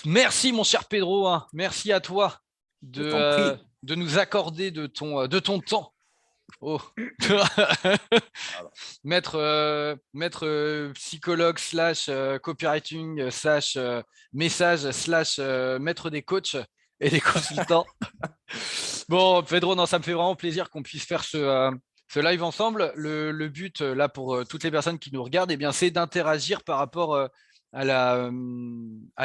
Merci, mon cher Pedro. Hein. Merci à toi Je t'en prie. de nous accorder de ton temps. Oh. maître psychologue slash copywriting slash message slash maître des coachs et des consultants. Bon, Pedro, non, ça me fait vraiment plaisir qu'on puisse faire ce live ensemble. Le but, là, pour toutes les personnes qui nous regardent, eh bien, c'est d'interagir par rapport à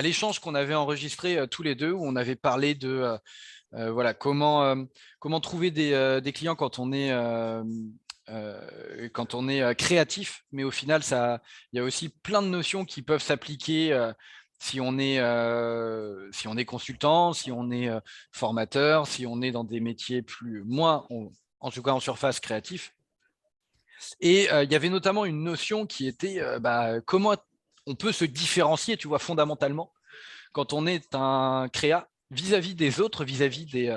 l'échange qu'on avait enregistré tous les deux, où on avait parlé de voilà, comment trouver des clients quand on est créatif, mais au final, il y a aussi plein de notions qui peuvent s'appliquer si on est consultant, si on est formateur, si on est dans des métiers en tout cas en surface créatif. Et il y avait notamment une notion qui était comment on peut se différencier, tu vois, fondamentalement, quand on est un créa vis-à-vis des autres, vis-à-vis des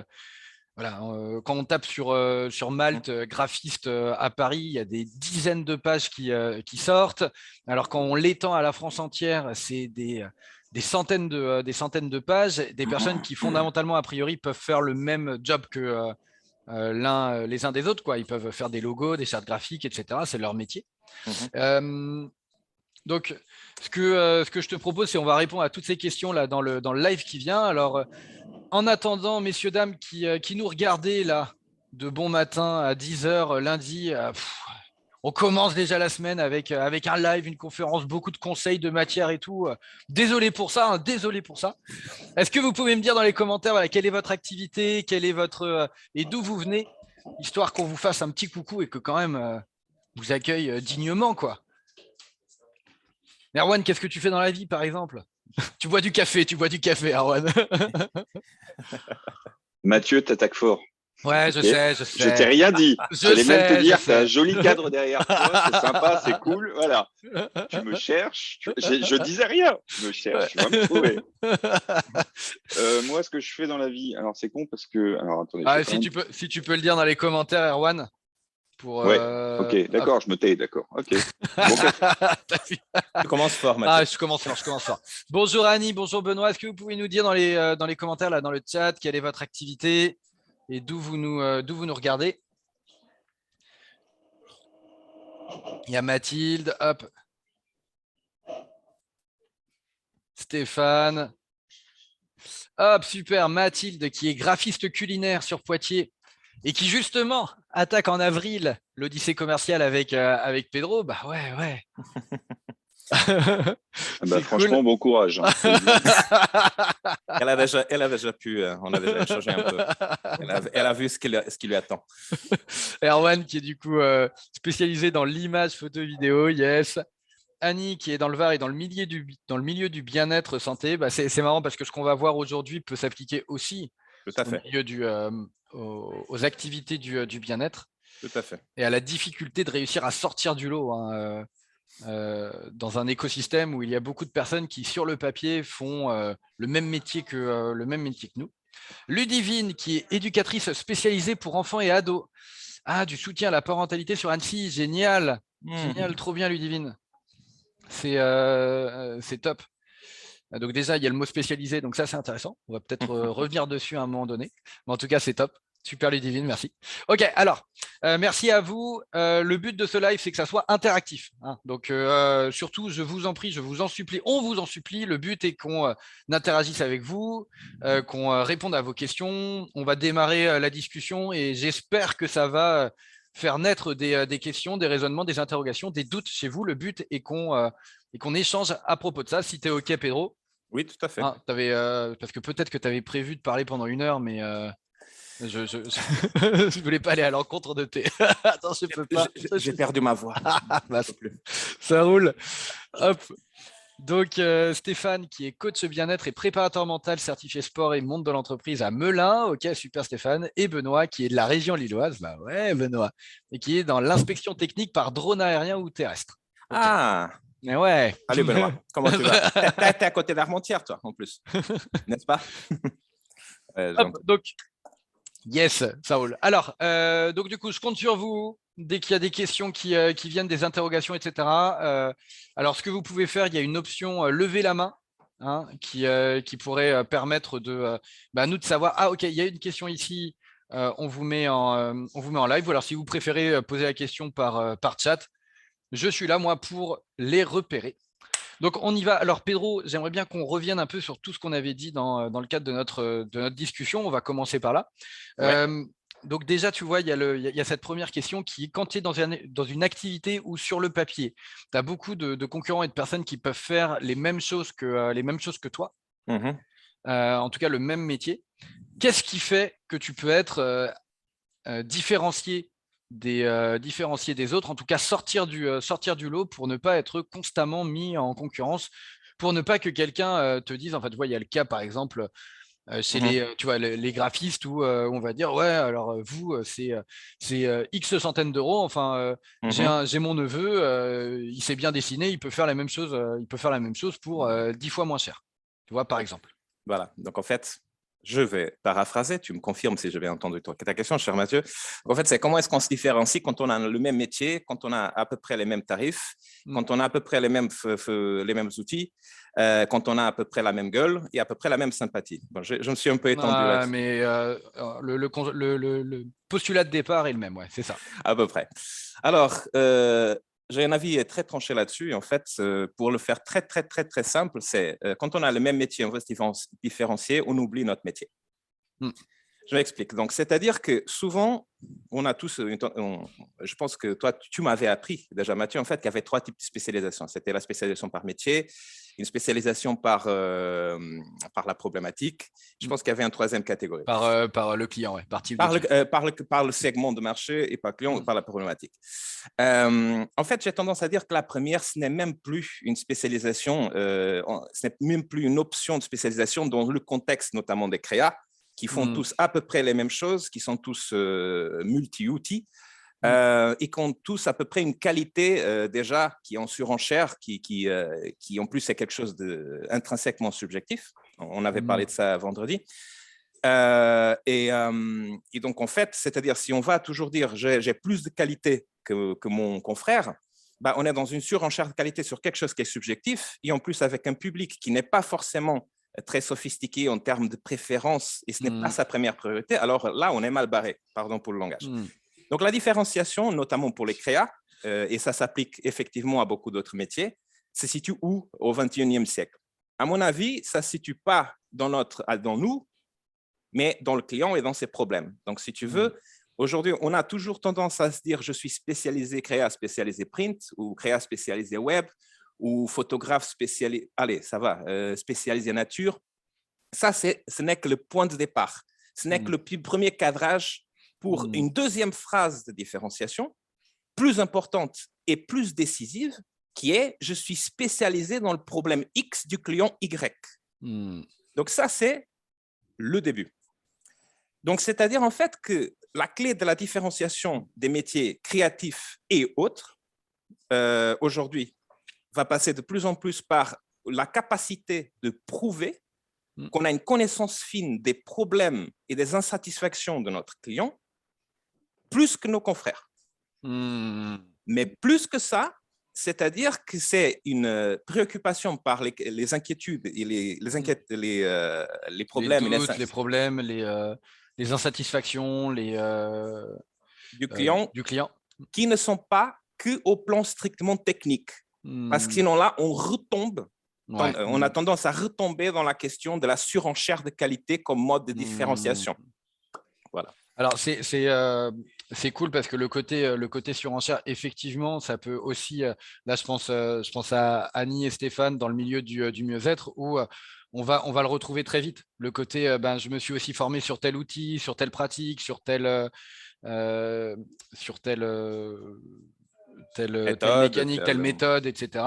voilà, quand on tape sur Malte, graphiste à Paris, il y a des dizaines de pages qui sortent. Alors quand on l'étend à la France entière, c'est des centaines de pages, des personnes qui fondamentalement, a priori, peuvent faire le même job que les uns des autres, quoi. Ils peuvent faire des logos, des chartes graphiques, etc. C'est leur métier. Donc, ce que je te propose, c'est on va répondre à toutes ces questions là dans le live qui vient. Alors, en attendant, messieurs, dames qui nous regardez là, de bon matin à 10h lundi, on commence déjà la semaine avec un live, une conférence, beaucoup de conseils, de matière et tout. Désolé pour ça, hein, désolé pour ça. Est-ce que vous pouvez me dire dans les commentaires voilà, quelle est votre activité, quelle est et d'où vous venez, histoire qu'on vous fasse un petit coucou et que quand même vous accueille dignement, quoi. Erwan, qu'est-ce que tu fais dans la vie, par exemple? Tu bois du café, Erwan. Mathieu, t'attaques fort. Ouais, je Okay. sais. Je t'ai rien dit. J'allais même te dire, t'as un sais. joli cadre derrière toi, c'est sympa, c'est cool. Voilà. Tu me cherches. Je disais rien. Tu me cherches, tu vas me trouver. Moi, ce que je fais dans la vie, alors c'est con parce que. Alors attendez. Si tu peux le dire dans les commentaires, Erwan. Ouais, ok, d'accord, je me tais, d'accord. Ok. Bon, tu commences fort, Mathieu. Je commence fort. Bonjour Annie, bonjour Benoît. Est-ce que vous pouvez nous dire dans les commentaires, là, dans le chat, quelle est votre activité et d'où vous nous regardez? Il y a Mathilde, hop. Stéphane. Hop, super, Mathilde qui est graphiste culinaire sur Poitiers et qui justement attaque en avril l'Odyssée commerciale avec Pedro. Bah ouais. Franchement, cool. Bon courage. Hein. Elle a déjà pu, on a déjà échangé un peu. Elle a vu ce qui lui attend. Erwan qui est du coup spécialisé dans l'image, photo, vidéo, yes. Annie qui est dans le Var et dans le milieu du bien-être santé. Bah, c'est marrant parce que ce qu'on va voir aujourd'hui peut s'appliquer aussi aux activités du bien-être. Tout à fait. Et à la difficulté de réussir à sortir du lot dans un écosystème où il y a beaucoup de personnes qui, sur le papier, font le même métier que nous. Ludivine, qui est éducatrice spécialisée pour enfants et ados. Ah, du soutien à la parentalité sur Annecy, génial. Génial, trop bien Ludivine. C'est top. Donc déjà, il y a le mot spécialisé, donc ça c'est intéressant. On va peut-être revenir dessus à un moment donné. Mais en tout cas, c'est top. Super Ludivine, merci. Ok, alors, merci à vous. Le but de ce live, c'est que ça soit interactif. Hein. Donc, surtout, je vous en prie, je vous en supplie, on vous en supplie. Le but est qu'on interagisse avec vous, qu'on réponde à vos questions. On va démarrer la discussion et j'espère que ça va faire naître des questions, des raisonnements, des interrogations, des doutes chez vous. Le but est qu'on échange à propos de ça. Si tu es OK, Pedro. Oui, tout à fait. Hein, parce que peut-être que tu avais prévu de parler pendant 1 heure, mais... je voulais pas aller à l'encontre de tes. Attends, je peux pas. J'ai perdu ma voix. Ça roule. Hop. Donc, Stéphane, qui est coach bien-être et préparateur mental certifié sport et monde de l'entreprise à Melun. Ok, super Stéphane. Et Benoît, qui est de la région lilloise. Bah ouais, Benoît. Et qui est dans l'inspection technique par drone aérien ou terrestre. Okay. Ah. Mais ouais. Salut Benoît. Comment tu vas? T'es à côté d'Armentières, toi, en plus. N'est-ce pas? Hop, donc. Yes, ça roule. Alors, donc du coup, je compte sur vous dès qu'il y a des questions qui viennent, des interrogations, etc. Alors, ce que vous pouvez faire, il y a une option lever la main qui pourrait permettre de nous de savoir, ah ok, il y a une question ici, on vous met en live, ou alors si vous préférez poser la question par chat, je suis là moi pour les repérer. Donc on y va. Alors Pedro, j'aimerais bien qu'on revienne un peu sur tout ce qu'on avait dit dans le cadre de notre discussion. On va commencer par là. Ouais. Donc déjà, tu vois, il y a cette première question qui, quand tu es dans une activité où sur le papier, tu as beaucoup de concurrents et de personnes qui peuvent faire les mêmes choses que toi, Mhm. en tout cas le même métier. Qu'est-ce qui fait que tu peux être différencié des autres, en tout cas sortir du lot pour ne pas être constamment mis en concurrence, pour ne pas que quelqu'un te dise, en fait, il y a le cas par exemple chez Mhm. tu vois, les graphistes où on va dire, ouais, alors vous, c'est X centaines d'euros, enfin, Mhm. j'ai mon neveu, il sait bien dessiner, il peut faire la même chose pour 10 fois moins cher, tu vois, par exemple. Voilà. Donc, en fait, je vais paraphraser. Tu me confirmes si j'ai bien entendu ta question, cher Mathieu. En fait, c'est comment est-ce qu'on se différencie quand on a le même métier, quand on a à peu près les mêmes tarifs, quand on a à peu près les mêmes outils, quand on a à peu près la même gueule et à peu près la même sympathie. Bon, je me suis un peu étendu là-dessus. Mais le postulat de départ est le même, ouais, c'est ça. À peu près. Alors, j'ai un avis très tranché là-dessus. En fait, pour le faire très, très, très, très simple, c'est quand on a le même métier, on veut se différencier, on oublie notre métier. Mm. Je m'explique. Donc, c'est-à-dire que souvent, on a tous, je pense que toi, tu m'avais appris déjà, Mathieu, en fait, qu'il y avait 3 types de spécialisation. C'était la spécialisation par métier, une spécialisation par la problématique. Je pense qu'il y avait une 3e catégorie. Par le client, ouais, par type de client. Par le segment de marché et par client ou par la problématique. En fait, j'ai tendance à dire que la première, ce n'est même plus une spécialisation, ce n'est même plus une option de spécialisation dans le contexte notamment des créas, qui font tous à peu près les mêmes choses, qui sont tous multi-outils, et qui ont tous à peu près une qualité déjà qui est en surenchère, qui en plus est quelque chose d'intrinsèquement subjectif. On avait parlé de ça vendredi. Et donc, en fait, c'est-à-dire si on va toujours dire j'ai plus de qualité que mon confrère, on est dans une surenchère de qualité sur quelque chose qui est subjectif, et en plus avec un public qui n'est pas forcément très sophistiqué en termes de préférence, et ce n'est pas sa première priorité, alors là, on est mal barré, pardon pour le langage. Donc, la différenciation, notamment pour les créas, et ça s'applique effectivement à beaucoup d'autres métiers, se situe où au XXIe siècle? À mon avis, ça ne se situe pas dans nous, mais dans le client et dans ses problèmes. Donc, si tu veux, aujourd'hui, on a toujours tendance à se dire je suis spécialisé créa, spécialisé print, ou créa spécialisé web, ou photographe spécialisé, allez, ça va, spécialisé nature. Ça, ce n'est que le point de départ. Ce n'est que le premier cadrage pour une deuxième phrase de différenciation, plus importante et plus décisive, qui est je suis spécialisé dans le problème X du client Y. Donc, ça, c'est le début. Donc, c'est-à-dire en fait que la clé de la différenciation des métiers créatifs et autres, aujourd'hui, va passer de plus en plus par la capacité de prouver qu'on a une connaissance fine des problèmes et des insatisfactions de notre client, plus que nos confrères. Mais plus que ça, c'est-à-dire que c'est une préoccupation par les inquiétudes et les problèmes. Les doutes, les problèmes, les insatisfactions du client qui ne sont pas qu'au plan strictement technique. Parce que sinon là, on retombe, on a tendance à retomber dans la question de la surenchère de qualité comme mode de différenciation. Voilà. Alors, c'est cool parce que le côté surenchère, effectivement, ça peut aussi, là, je pense à Annie et Stéphane dans le milieu du mieux-être où on va le retrouver très vite. Le côté, je me suis aussi formé sur tel outil, sur telle pratique, sur telle mécanique, telle méthode, etc.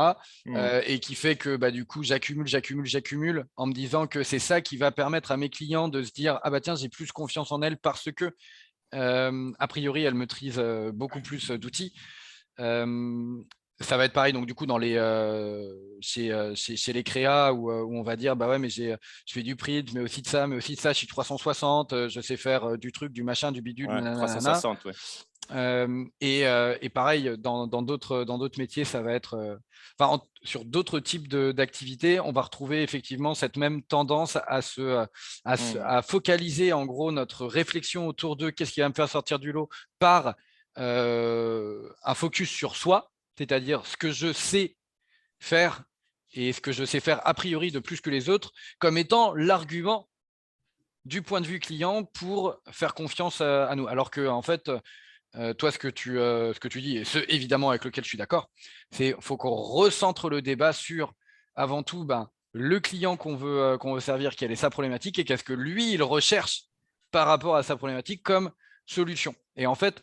Et qui fait que du coup, j'accumule en me disant que c'est ça qui va permettre à mes clients de se dire ah tiens, j'ai plus confiance en elle parce que a priori, elle maîtrise beaucoup plus d'outils. Ça va être pareil, donc du coup, chez les créas où on va dire bah ouais, mais je fais du print, mais aussi de ça, je suis 360, je sais faire du truc, du machin, du bidule, 360, ouais. Et pareil, dans d'autres métiers, ça va être… sur d'autres types d'activités, on va retrouver effectivement cette même tendance à focaliser en gros notre réflexion autour de qu'est-ce qui va me faire sortir du lot par un focus sur soi, c'est-à-dire ce que je sais faire et ce que je sais faire a priori de plus que les autres, comme étant l'argument du point de vue client pour faire confiance à nous. Alors que en fait, toi, ce que tu dis, et ce évidemment avec lequel je suis d'accord, c'est qu'il faut qu'on recentre le débat sur, avant tout, le client qu'on veut servir, quelle est sa problématique et qu'est-ce que lui, il recherche par rapport à sa problématique comme solution. Et en fait,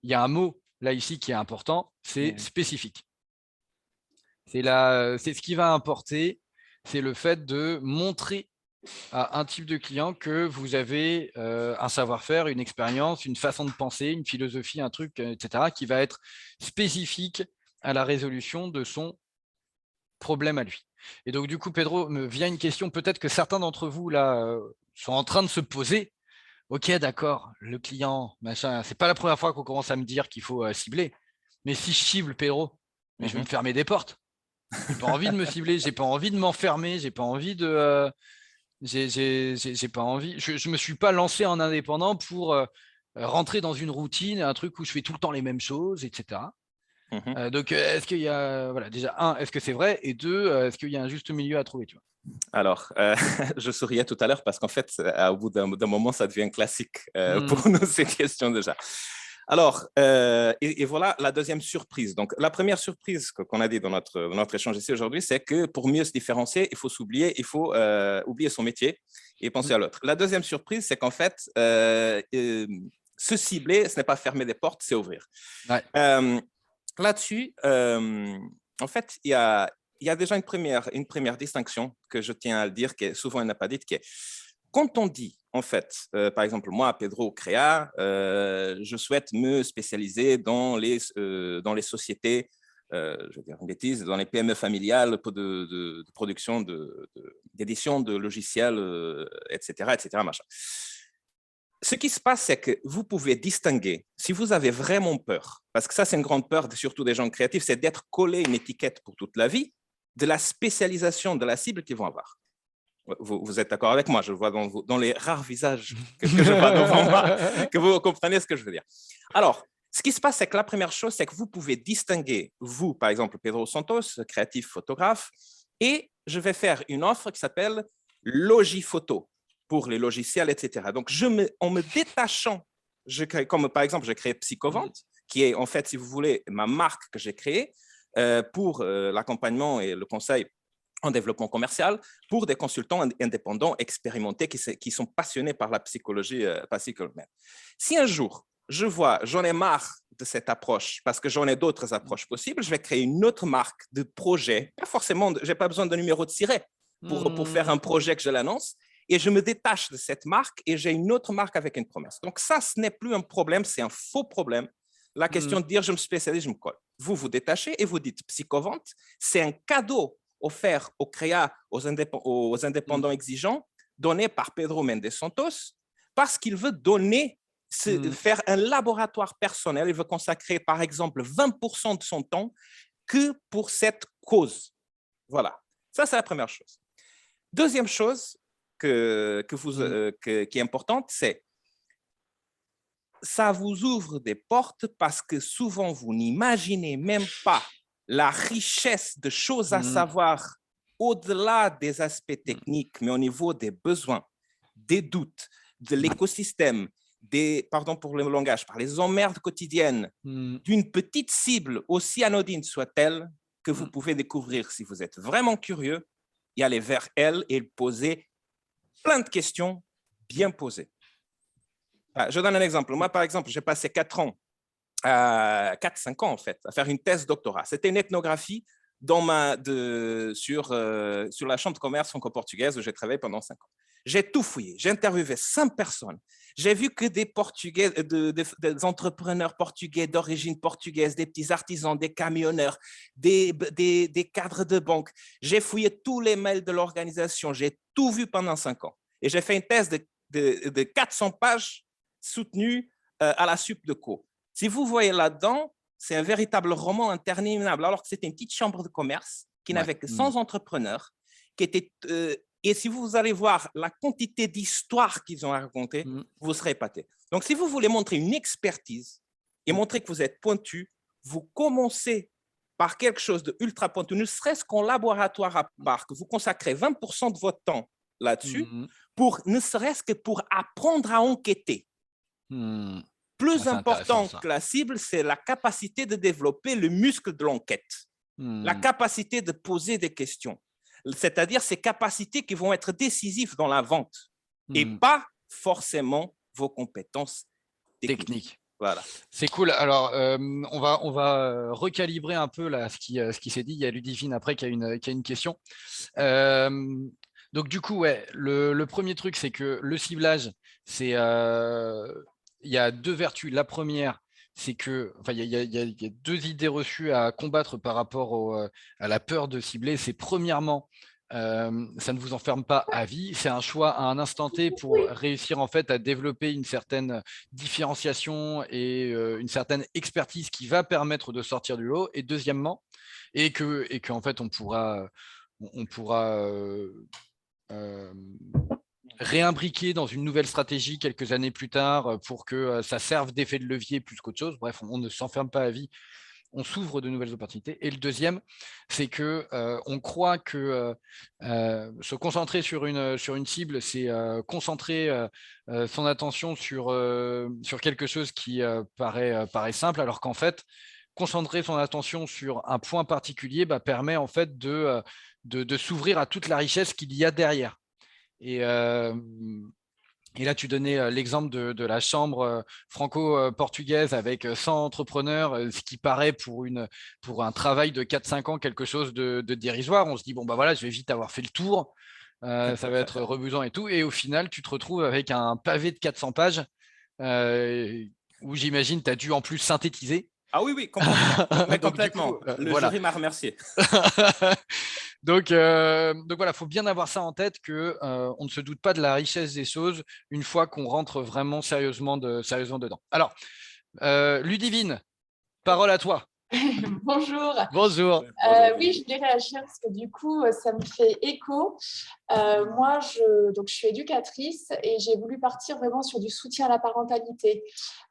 il y a un mot là ici qui est important, c'est spécifique. C'est ce qui va importer, c'est le fait de montrer à un type de client que vous avez un savoir-faire, une expérience, une façon de penser, une philosophie, un truc, etc., qui va être spécifique à la résolution de son problème à lui. Et donc, du coup, Pedro, me vient une question, peut-être que certains d'entre vous, là, sont en train de se poser. Ok, d'accord, le client, machin, c'est pas la première fois qu'on commence à me dire qu'il faut cibler. Mais si je cible, Pedro, mais je vais me fermer des portes. J'ai pas envie de me cibler, j'ai pas envie de m'enfermer, j'ai pas envie de… j'ai pas envie. Je me suis pas lancé en indépendant pour rentrer dans une routine, un truc où je fais tout le temps les mêmes choses, etc. Donc, est-ce qu'il y a, voilà, déjà, un, est-ce que c'est vrai? Et deux, est-ce qu'il y a un juste milieu à trouver, tu vois? Alors, je souriais tout à l'heure parce qu'en fait, au bout d'un moment, ça devient un classique pour nous, ces questions déjà. Alors, et voilà la deuxième surprise. Donc, la première surprise qu'on a dit dans notre échange ici aujourd'hui, c'est que pour mieux se différencier, il faut s'oublier, il faut oublier son métier et penser à l'autre. La deuxième surprise, c'est qu'en fait, se cibler, ce n'est pas fermer des portes, c'est ouvrir. Ouais. Là-dessus, en fait, il y a déjà une première distinction que je tiens à le dire, qui est souvent elle n'a pas dite, qui est quand on dit, en fait, par exemple, moi, Pedro Créa, je souhaite me spécialiser dans les sociétés, je vais dire une bêtise, dans les PME familiales de production, d'édition de logiciels, etc., machin. Ce qui se passe, c'est que vous pouvez distinguer, si vous avez vraiment peur, parce que ça, c'est une grande peur, surtout des gens créatifs, c'est d'être collé une étiquette pour toute la vie, de la spécialisation de la cible qu'ils vont avoir. Vous êtes d'accord avec moi? Je vois dans les rares visages que je vois devant moi que vous comprenez ce que je veux dire. Alors, ce qui se passe, c'est que la première chose, c'est que vous pouvez distinguer, vous, par exemple, Pedro Santos, créatif photographe, et je vais faire une offre qui s'appelle Logiphoto pour les logiciels, etc. Donc, en me détachant, comme par exemple, j'ai créé Psychovente, qui est en fait, si vous voulez, ma marque que j'ai créée pour l'accompagnement et le conseil en développement commercial pour des consultants indépendants expérimentés qui sont passionnés par la psychologie humaine. Si un jour, j'en ai marre de cette approche parce que j'en ai d'autres approches possibles, je vais créer une autre marque de projet. Pas forcément, je n'ai pas besoin de numéro de siret pour faire un projet que je l'annonce. Et je me détache de cette marque et j'ai une autre marque avec une promesse. Donc ça, ce n'est plus un problème, c'est un faux problème. La question de dire je me spécialise, je me colle. Vous vous détachez et vous dites Psychovente, c'est un cadeau offert aux créa, aux indépendants exigeants, donné par Pedro Mendes Santos, parce qu'il veut faire un laboratoire personnel. Il veut consacrer, par exemple, 20% de son temps que pour cette cause. Voilà. Ça, c'est la première chose. Deuxième chose qui est importante, c'est ça vous ouvre des portes parce que souvent, vous n'imaginez même pas la richesse de choses à savoir au-delà des aspects techniques, mais au niveau des besoins, des doutes, de l'écosystème, pardon pour le langage, par les emmerdes quotidiennes d'une petite cible, aussi anodine soit-elle, que vous pouvez découvrir si vous êtes vraiment curieux, y aller vers elle et poser plein de questions bien posées. Je donne un exemple. Moi, par exemple, j'ai passé 4 ans, 4-5 ans en fait, à faire une thèse doctorat. C'était une ethnographie sur la chambre de commerce franco-portugaise où j'ai travaillé pendant 5 ans. J'ai tout fouillé, j'ai interviewé 5 personnes. J'ai vu que des Portugais, des entrepreneurs portugais d'origine portugaise, des petits artisans, des camionneurs, des cadres de banque. J'ai fouillé tous les mails de l'organisation, j'ai tout vu pendant 5 ans. Et j'ai fait une thèse de 400 pages soutenue à la SUP de Co. Si vous voyez là-dedans, c'est un véritable roman interminable, alors que c'était une petite chambre de commerce qui n'avait que 100 entrepreneurs, qui était, et si vous allez voir la quantité d'histoires qu'ils ont à raconter, vous serez épaté. Donc, si vous voulez montrer une expertise et montrer que vous êtes pointu, vous commencez par quelque chose de ultra pointu, ne serait-ce qu'en laboratoire à part, que vous consacrez 20% de votre temps là-dessus, ne serait-ce que pour apprendre à enquêter. Plus important que la cible, c'est la capacité de développer le muscle de l'enquête, la capacité de poser des questions, c'est-à-dire ces capacités qui vont être décisives dans la vente et pas forcément vos compétences techniques. Voilà. C'est cool. Alors, on va recalibrer un peu là, ce qui s'est dit. Il y a Ludivine après qui a une question. Donc, du coup, ouais, le premier truc, c'est que le ciblage, il y a deux vertus. La première, c'est que, enfin, il y a deux idées reçues à combattre par rapport à la peur de cibler. C'est premièrement, ça ne vous enferme pas à vie, c'est un choix à un instant T pour réussir en fait à développer une certaine différenciation et une certaine expertise qui va permettre de sortir du lot. Et deuxièmement, et que en fait on pourra réimbriquer dans une nouvelle stratégie quelques années plus tard pour que ça serve d'effet de levier plus qu'autre chose. Bref, on ne s'enferme pas à vie, on s'ouvre de nouvelles opportunités. Et le deuxième, c'est que on croit que se concentrer sur une cible, c'est concentrer son attention sur quelque chose qui paraît simple, alors qu'en fait, concentrer son attention sur un point particulier permet en fait de s'ouvrir à toute la richesse qu'il y a derrière. Et là, tu donnais l'exemple de la chambre franco-portugaise avec 100 entrepreneurs, ce qui paraît pour un travail de 4-5 ans quelque chose de dérisoire. On se dit, bon, bah voilà, je vais vite avoir fait le tour, ça va être rebusant et tout. Et au final, tu te retrouves avec un pavé de 400 pages où j'imagine tu as dû en plus synthétiser. Ah oui, complètement. Mais complètement. Du coup, le jury m'a remercié. Donc voilà, il faut bien avoir ça en tête qu'on ne se doute pas de la richesse des choses une fois qu'on rentre vraiment sérieusement dedans. Alors, Ludivine, parole à toi. Bonjour. Bonjour. Oui, je voulais réagir parce que du coup, ça me fait écho. Moi, je suis éducatrice et j'ai voulu partir vraiment sur du soutien à la parentalité.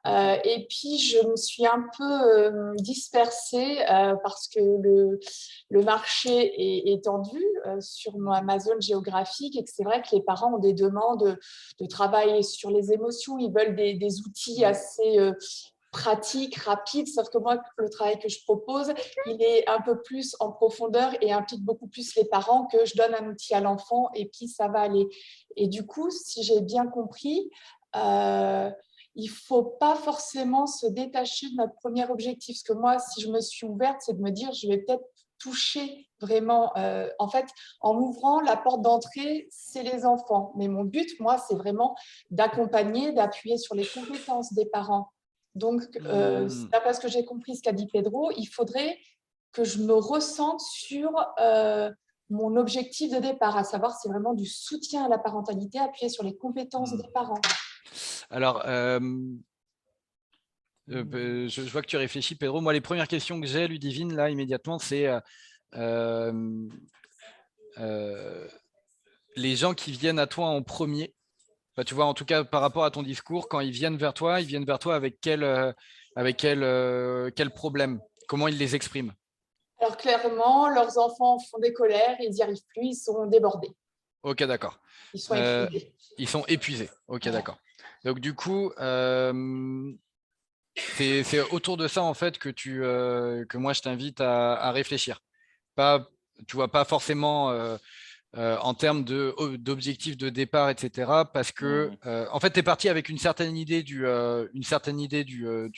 Et puis, je me suis un peu dispersée parce que le marché est tendu sur ma zone géographique et que c'est vrai que les parents ont des demandes de travail sur les émotions. Ils veulent des outils assez pratique, rapide, sauf que moi, le travail que je propose, il est un peu plus en profondeur et implique beaucoup plus les parents, que je donne un outil à l'enfant et puis ça va aller. Et du coup, si j'ai bien compris, il ne faut pas forcément se détacher de notre premier objectif. Parce que moi, si je me suis ouverte, c'est de me dire, je vais peut-être toucher vraiment, en fait, en ouvrant la porte d'entrée, c'est les enfants. Mais mon but, moi, c'est vraiment d'accompagner, d'appuyer sur les compétences des parents. Donc, d'après ce que j'ai compris ce qu'a dit Pedro, il faudrait que je me ressente sur mon objectif de départ, à savoir c'est vraiment du soutien à la parentalité appuyé sur les compétences des parents. Alors, je vois que tu réfléchis, Pedro. Moi, les premières questions que j'ai, Ludivine, là, immédiatement, c'est les gens qui viennent à toi en premier. Bah, tu vois, en tout cas, par rapport à ton discours, quand ils viennent vers toi avec quel problème? Comment ils les expriment? Alors, clairement, leurs enfants font des colères, ils n'y arrivent plus, ils sont débordés. Ok, d'accord. Ils sont épuisés. Ils sont épuisés. Ok, voilà. D'accord. Donc, du coup, c'est autour de ça, en fait, que moi, je t'invite à réfléchir. Tu vois, pas forcément en termes d'objectifs de départ, etc. Parce que, en fait, tu es parti avec une certaine idée du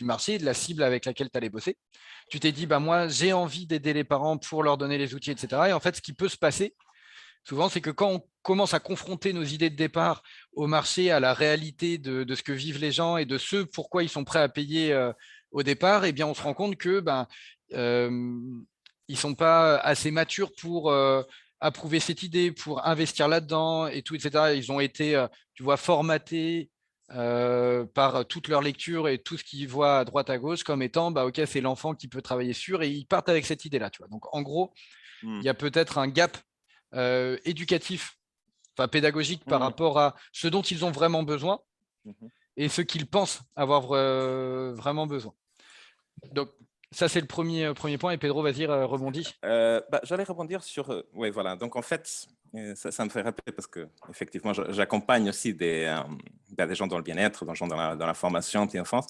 marché, de la cible avec laquelle tu allais bosser. Tu t'es dit, bah, moi, j'ai envie d'aider les parents pour leur donner les outils, etc. Et en fait, ce qui peut se passer, souvent, c'est que quand on commence à confronter nos idées de départ au marché, à la réalité de ce que vivent les gens et de ce pourquoi ils sont prêts à payer au départ, eh bien, on se rend compte que ils ne sont pas assez matures pour approuver cette idée, pour investir là-dedans et tout, etc. Ils ont été, tu vois, formatés par toute leur lecture et tout ce qu'ils voient à droite à gauche comme étant ok, c'est l'enfant qui peut travailler sur, et ils partent avec cette idée-là. Tu vois. Donc en gros, il y a peut-être un gap éducatif, enfin pédagogique, par rapport à ce dont ils ont vraiment besoin et ce qu'ils pensent avoir vraiment besoin. Donc ça, c'est le premier point. Et Pedro, vas-y, rebondis. J'allais rebondir sur... oui, voilà. Donc, en fait, ça me fait rappeler parce que effectivement, j'accompagne aussi des gens dans le bien-être, des gens dans la formation petite enfance.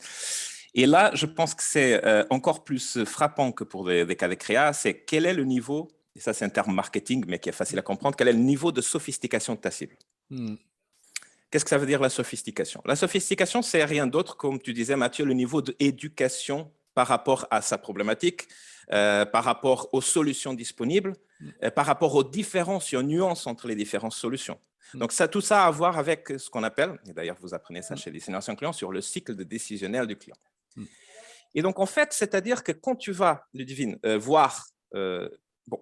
Et là, je pense que c'est encore plus frappant que pour des cas de créa, c'est quel est le niveau, et ça c'est un terme marketing, mais qui est facile à comprendre, quel est le niveau de sophistication de ta cible. Qu'est-ce que ça veut dire la sophistication? La sophistication, c'est rien d'autre, comme tu disais, Mathieu, le niveau d'éducation par rapport à sa problématique, par rapport aux solutions disponibles, par rapport aux différences et aux nuances entre les différentes solutions. Donc, tout ça a à voir avec ce qu'on appelle, et d'ailleurs vous apprenez ça chez les simulations clients, sur le cycle de décisionnel du client. Et donc, en fait, c'est-à-dire que quand tu vas, Ludivine, voir...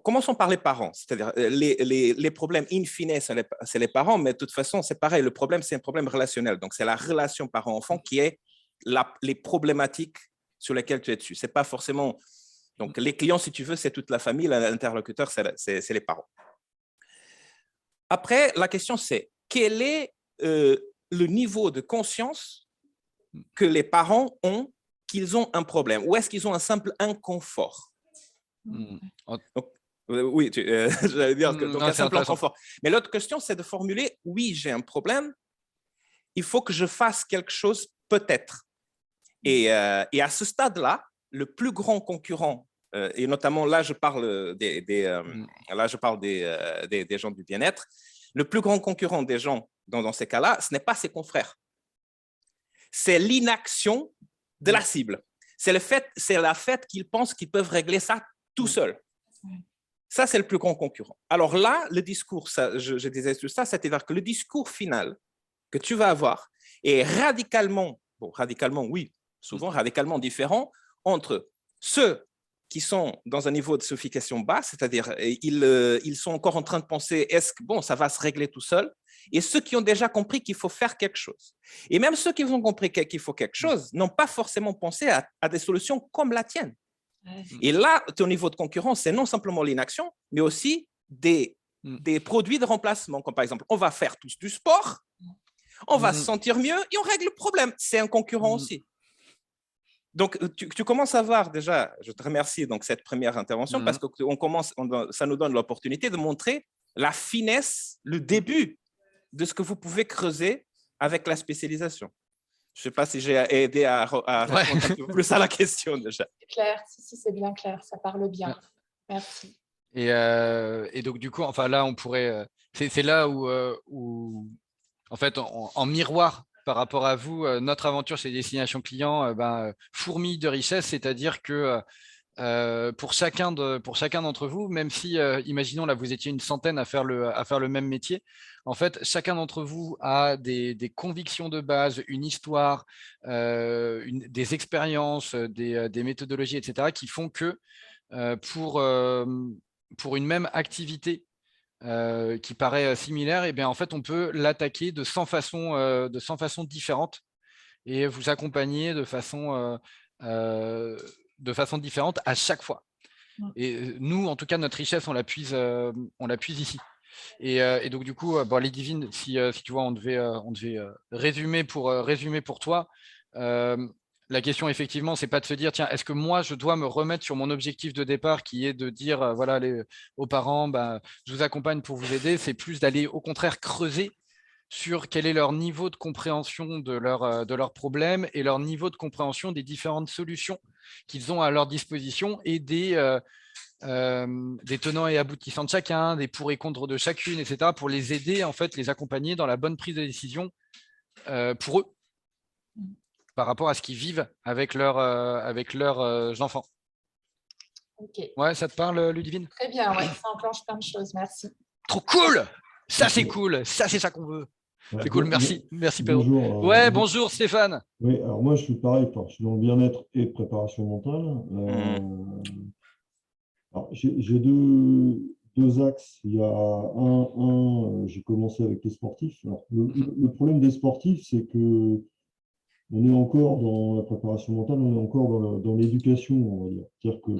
commençons par les parents, c'est-à-dire les problèmes in fine, c'est les parents, mais de toute façon, c'est pareil, le problème, c'est un problème relationnel. Donc, c'est la relation parent-enfant qui est les problématiques sur lesquelles tu es dessus. Ce n'est pas forcément... Donc, les clients, si tu veux, c'est toute la famille, l'interlocuteur, c'est les parents. Après, la question, c'est quel est le niveau de conscience que les parents ont qu'ils ont un problème, ou est-ce qu'ils ont un simple inconfort? Donc, oui, j'allais dire que donc un simple inconfort. Mais l'autre question, c'est de formuler, oui, j'ai un problème, il faut que je fasse quelque chose peut-être. Et à ce stade-là, le plus grand concurrent, et notamment là, je parle des gens du bien-être, le plus grand concurrent des gens dans ces cas-là, ce n'est pas ses confrères. C'est l'inaction de la cible. C'est la fait qu'ils pensent qu'ils peuvent régler ça tout seuls. Ça, c'est le plus grand concurrent. Alors là, le discours, je disais tout ça, c'est-à-dire que le discours final que tu vas avoir est radicalement, oui, souvent radicalement différent entre ceux qui sont dans un niveau de sophistication bas, c'est-à-dire ils sont encore en train de penser est-ce que ça va se régler tout seul, et ceux qui ont déjà compris qu'il faut faire quelque chose. Et même ceux qui ont compris qu'il faut quelque chose n'ont pas forcément pensé à des solutions comme la tienne. Et là, ton niveau de concurrence, c'est non simplement l'inaction, mais aussi des produits de remplacement, comme par exemple, on va faire tous du sport, on va se sentir mieux et on règle le problème. C'est un concurrent aussi. Donc, tu commences à voir déjà, je te remercie donc cette première intervention parce que ça nous donne l'opportunité de montrer la finesse, le début de ce que vous pouvez creuser avec la spécialisation. Je ne sais pas si j'ai aidé à répondre un peu plus à la question déjà. C'est clair, si, c'est bien clair, ça parle bien. Merci. Et donc, du coup, enfin là, on pourrait... c'est là où, en fait, en miroir par rapport à vous, notre aventure chez Destination Client fourmille de richesse, c'est-à-dire que pour chacun d'entre vous, même si, imaginons, là, vous étiez une centaine à faire le même métier, en fait, chacun d'entre vous a des convictions de base, une histoire, des expériences, des méthodologies, etc., qui font que pour une même activité qui paraît similaire, et bien, en fait, on peut l'attaquer de 100 façons différentes et vous accompagner de façon différente à chaque fois. Et nous, en tout cas, notre richesse, on la puise ici. Et donc, du coup, Ludivine, si tu vois, on devait résumer pour toi. La question, effectivement, c'est pas de se dire, tiens, est-ce que moi, je dois me remettre sur mon objectif de départ qui est de dire, voilà, aux parents, je vous accompagne pour vous aider. C'est plus d'aller, au contraire, creuser sur quel est leur niveau de compréhension de leurs problèmes et leur niveau de compréhension des différentes solutions qu'ils ont à leur disposition et des tenants et aboutissants de chacun, des pour et contre de chacune, etc., pour les aider, en fait, les accompagner dans la bonne prise de décision pour eux, par rapport à ce qu'ils vivent avec leurs enfants. Okay. Ouais, ça te parle, Ludivine? Très bien, ouais, ça enclenche plein de choses, merci. Trop cool! Ça, c'est cool, ça, c'est ça qu'on veut. C'est cool, merci Pedro. Bonjour. Bonjour Stéphane. Oui, alors moi je suis pareil, je suis dans le bien-être et préparation mentale. Alors, j'ai deux axes. Il y a j'ai commencé avec les sportifs. Alors, le problème des sportifs, c'est que on est encore dans la préparation mentale, on est encore dans l'éducation, on va dire. C'est-à-dire que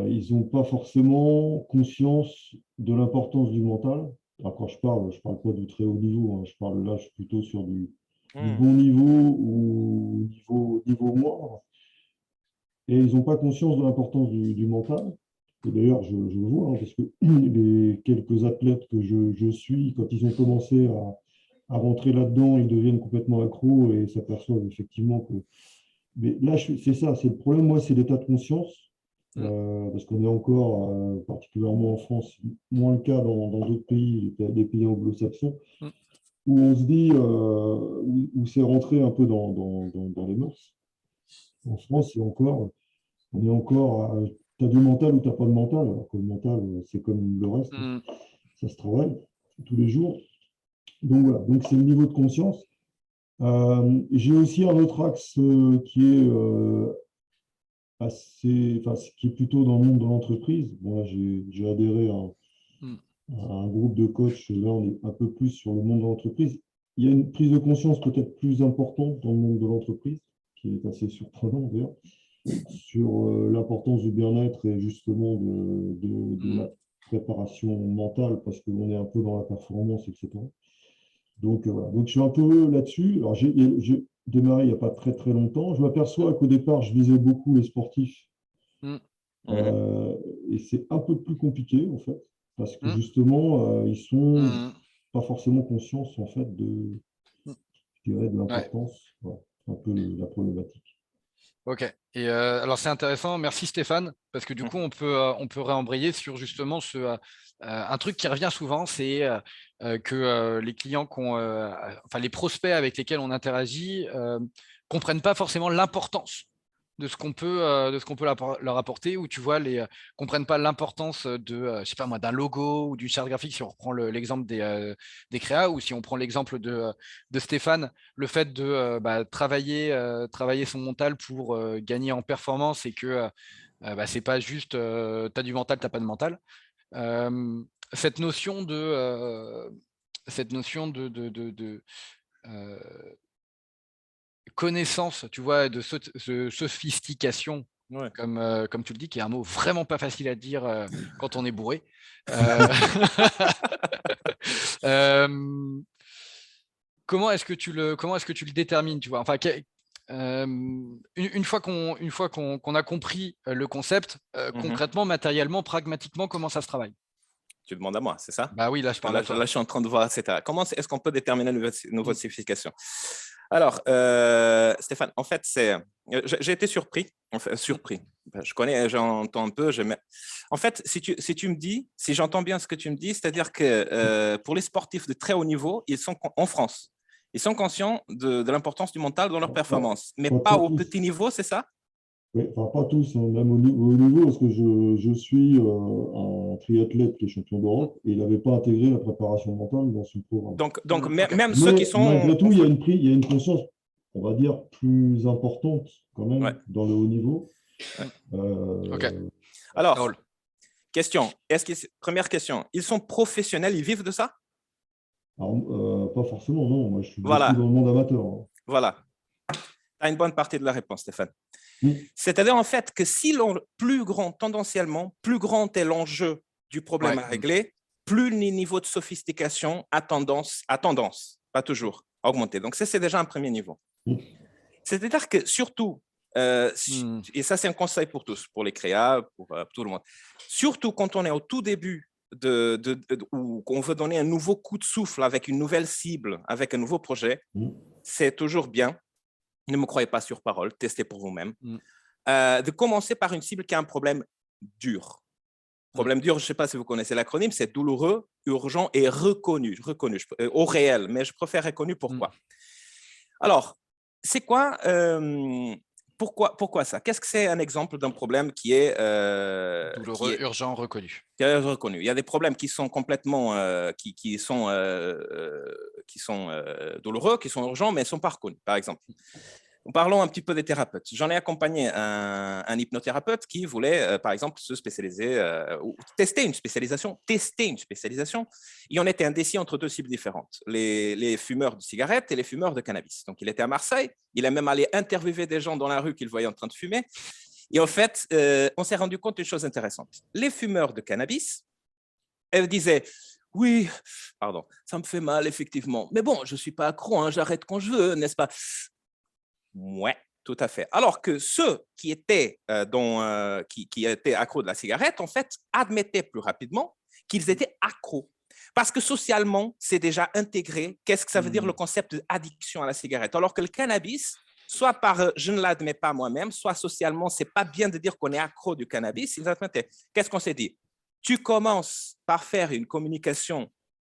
ils n'ont pas forcément conscience de l'importance du mental. Alors, quand je parle pas du très haut niveau, hein, je suis plutôt sur du bon niveau ou niveau moindre. Et ils n'ont pas conscience de l'importance du mental. Et d'ailleurs, je le vois, hein, parce que les quelques athlètes que je suis, quand ils ont commencé à rentrer là-dedans, ils deviennent complètement accros et s'aperçoivent effectivement que. Mais là, c'est ça, c'est le problème, moi, c'est l'état de conscience. Parce qu'on est encore, particulièrement en France, moins le cas dans d'autres pays, des pays anglo-saxons, où on se dit, où c'est rentré un peu dans les mœurs. En France, on est encore, tu as du mental ou tu n'as pas de mental, alors que le mental, c'est comme le reste, ça se travaille tous les jours. Donc voilà, donc c'est le niveau de conscience. J'ai aussi un autre axe qui est qui est plutôt dans le monde de l'entreprise. Bon, là, j'ai adhéré à un groupe de coachs. Là, on est un peu plus sur le monde de l'entreprise. Il y a une prise de conscience peut-être plus importante dans le monde de l'entreprise, qui est assez surprenant d'ailleurs, sur l'importance du bien-être et justement de la préparation mentale, parce qu'on est un peu dans la performance, etc. Donc, voilà. Donc, je suis un peu là-dessus. Alors, j'ai démarré il n'y a pas très, très longtemps. Je m'aperçois qu'au départ, je visais beaucoup les sportifs. Et c'est un peu plus compliqué, en fait, parce que justement, ils sont pas forcément conscients, en fait, je dirais, de l'importance. Voilà. C'est un peu la problématique. Ok. Et alors c'est intéressant, merci Stéphane, parce que du coup on peut réembrayer sur justement un truc qui revient souvent, c'est que les clients enfin les prospects avec lesquels on interagit comprennent pas forcément l'importance de ce qu'on peut leur apporter, ou tu vois, comprennent pas l'importance je sais pas moi, d'un logo ou d'une charte graphique, si on reprend l'exemple des créas, ou si on prend l'exemple de Stéphane, le fait de travailler son mental pour gagner en performance, et que c'est pas juste tu as du mental, tu n'as pas de mental. Cette notion de connaissance, tu vois, de sophistication, comme tu le dis, qui est un mot vraiment pas facile à dire quand on est bourré. Comment est-ce que tu le détermines, tu vois, enfin, une fois qu'on a compris le concept, concrètement, matériellement, pragmatiquement, comment ça se travaille? Tu demandes à moi, c'est ça? Bah oui, là je parle à toi. Là, je suis en train de voir, etc. Comment est-ce qu'on peut déterminer nos classifications? Alors, Stéphane, en fait, j'ai été surpris. Je connais, j'entends un peu. En fait, si tu me dis, si j'entends bien ce que tu me dis, c'est-à-dire que pour les sportifs de très haut niveau, ils sont en France. Ils sont conscients de l'importance du mental dans leur performance, mais pas au petit niveau, c'est ça? Oui, enfin pas tous, hein, même au niveau, parce que je suis un triathlète qui est champion d'Europe et il n'avait pas intégré la préparation mentale dans son programme. Donc même ceux qui sont… Malgré tout, il y a une conscience, on va dire, plus importante quand même dans le haut niveau. Ok. Alors, première question, ils sont professionnels, ils vivent de ça? Alors, pas forcément, non. Moi, je suis beaucoup Voilà. dans le monde amateur. Hein. Voilà. Tu as une bonne partie de la réponse, Stéphane. C'est-à-dire en fait que si tendanciellement, plus grand est l'enjeu du problème à régler, plus le niveau de sophistication a tendance, pas toujours, à augmenter. Donc ça, c'est déjà un premier niveau. C'est-à-dire que surtout, et ça c'est un conseil pour tous, pour les créas, pour tout le monde, surtout quand on est au tout début où qu'on veut donner un nouveau coup de souffle avec une nouvelle cible, avec un nouveau projet, c'est toujours bien. Ne me croyez pas sur parole, testez pour vous-même. De commencer par une cible qui a un problème dur. Problème dur, je ne sais pas si vous connaissez l'acronyme, c'est douloureux, urgent et reconnu au réel, mais je préfère reconnu. Pourquoi? Alors, c'est quoi pourquoi ça? Qu'est-ce que c'est un exemple d'un problème qui est douloureux, urgent, reconnu? Il y a des problèmes qui sont complètement qui sont douloureux, qui sont urgents, mais ne sont pas reconnus, par exemple. Parlons un petit peu des thérapeutes. J'en ai accompagné un hypnothérapeute qui voulait, par exemple, se spécialiser ou tester une spécialisation. Et on était indécis entre deux cibles différentes, les fumeurs de cigarettes et les fumeurs de cannabis. Donc, il était à Marseille. Il est même allé interviewer des gens dans la rue qu'il voyait en train de fumer. Et en fait, on s'est rendu compte d'une chose intéressante. Les fumeurs de cannabis, elles disaient « Oui, pardon, ça me fait mal, effectivement. Mais bon, je ne suis pas accro, hein, j'arrête quand je veux, n'est-ce pas ?» Ouais, tout à fait. Alors que ceux qui étaient, qui étaient accros de la cigarette, en fait, admettaient plus rapidement qu'ils étaient accros. Parce que socialement, c'est déjà intégré. Qu'est-ce que ça veut dire le concept d'addiction à la cigarette? Alors que le cannabis, soit par je ne l'admets pas moi-même, soit socialement, c'est pas bien de dire qu'on est accro du cannabis. Ils admettaient. Qu'est-ce qu'on s'est dit? Tu commences par faire une communication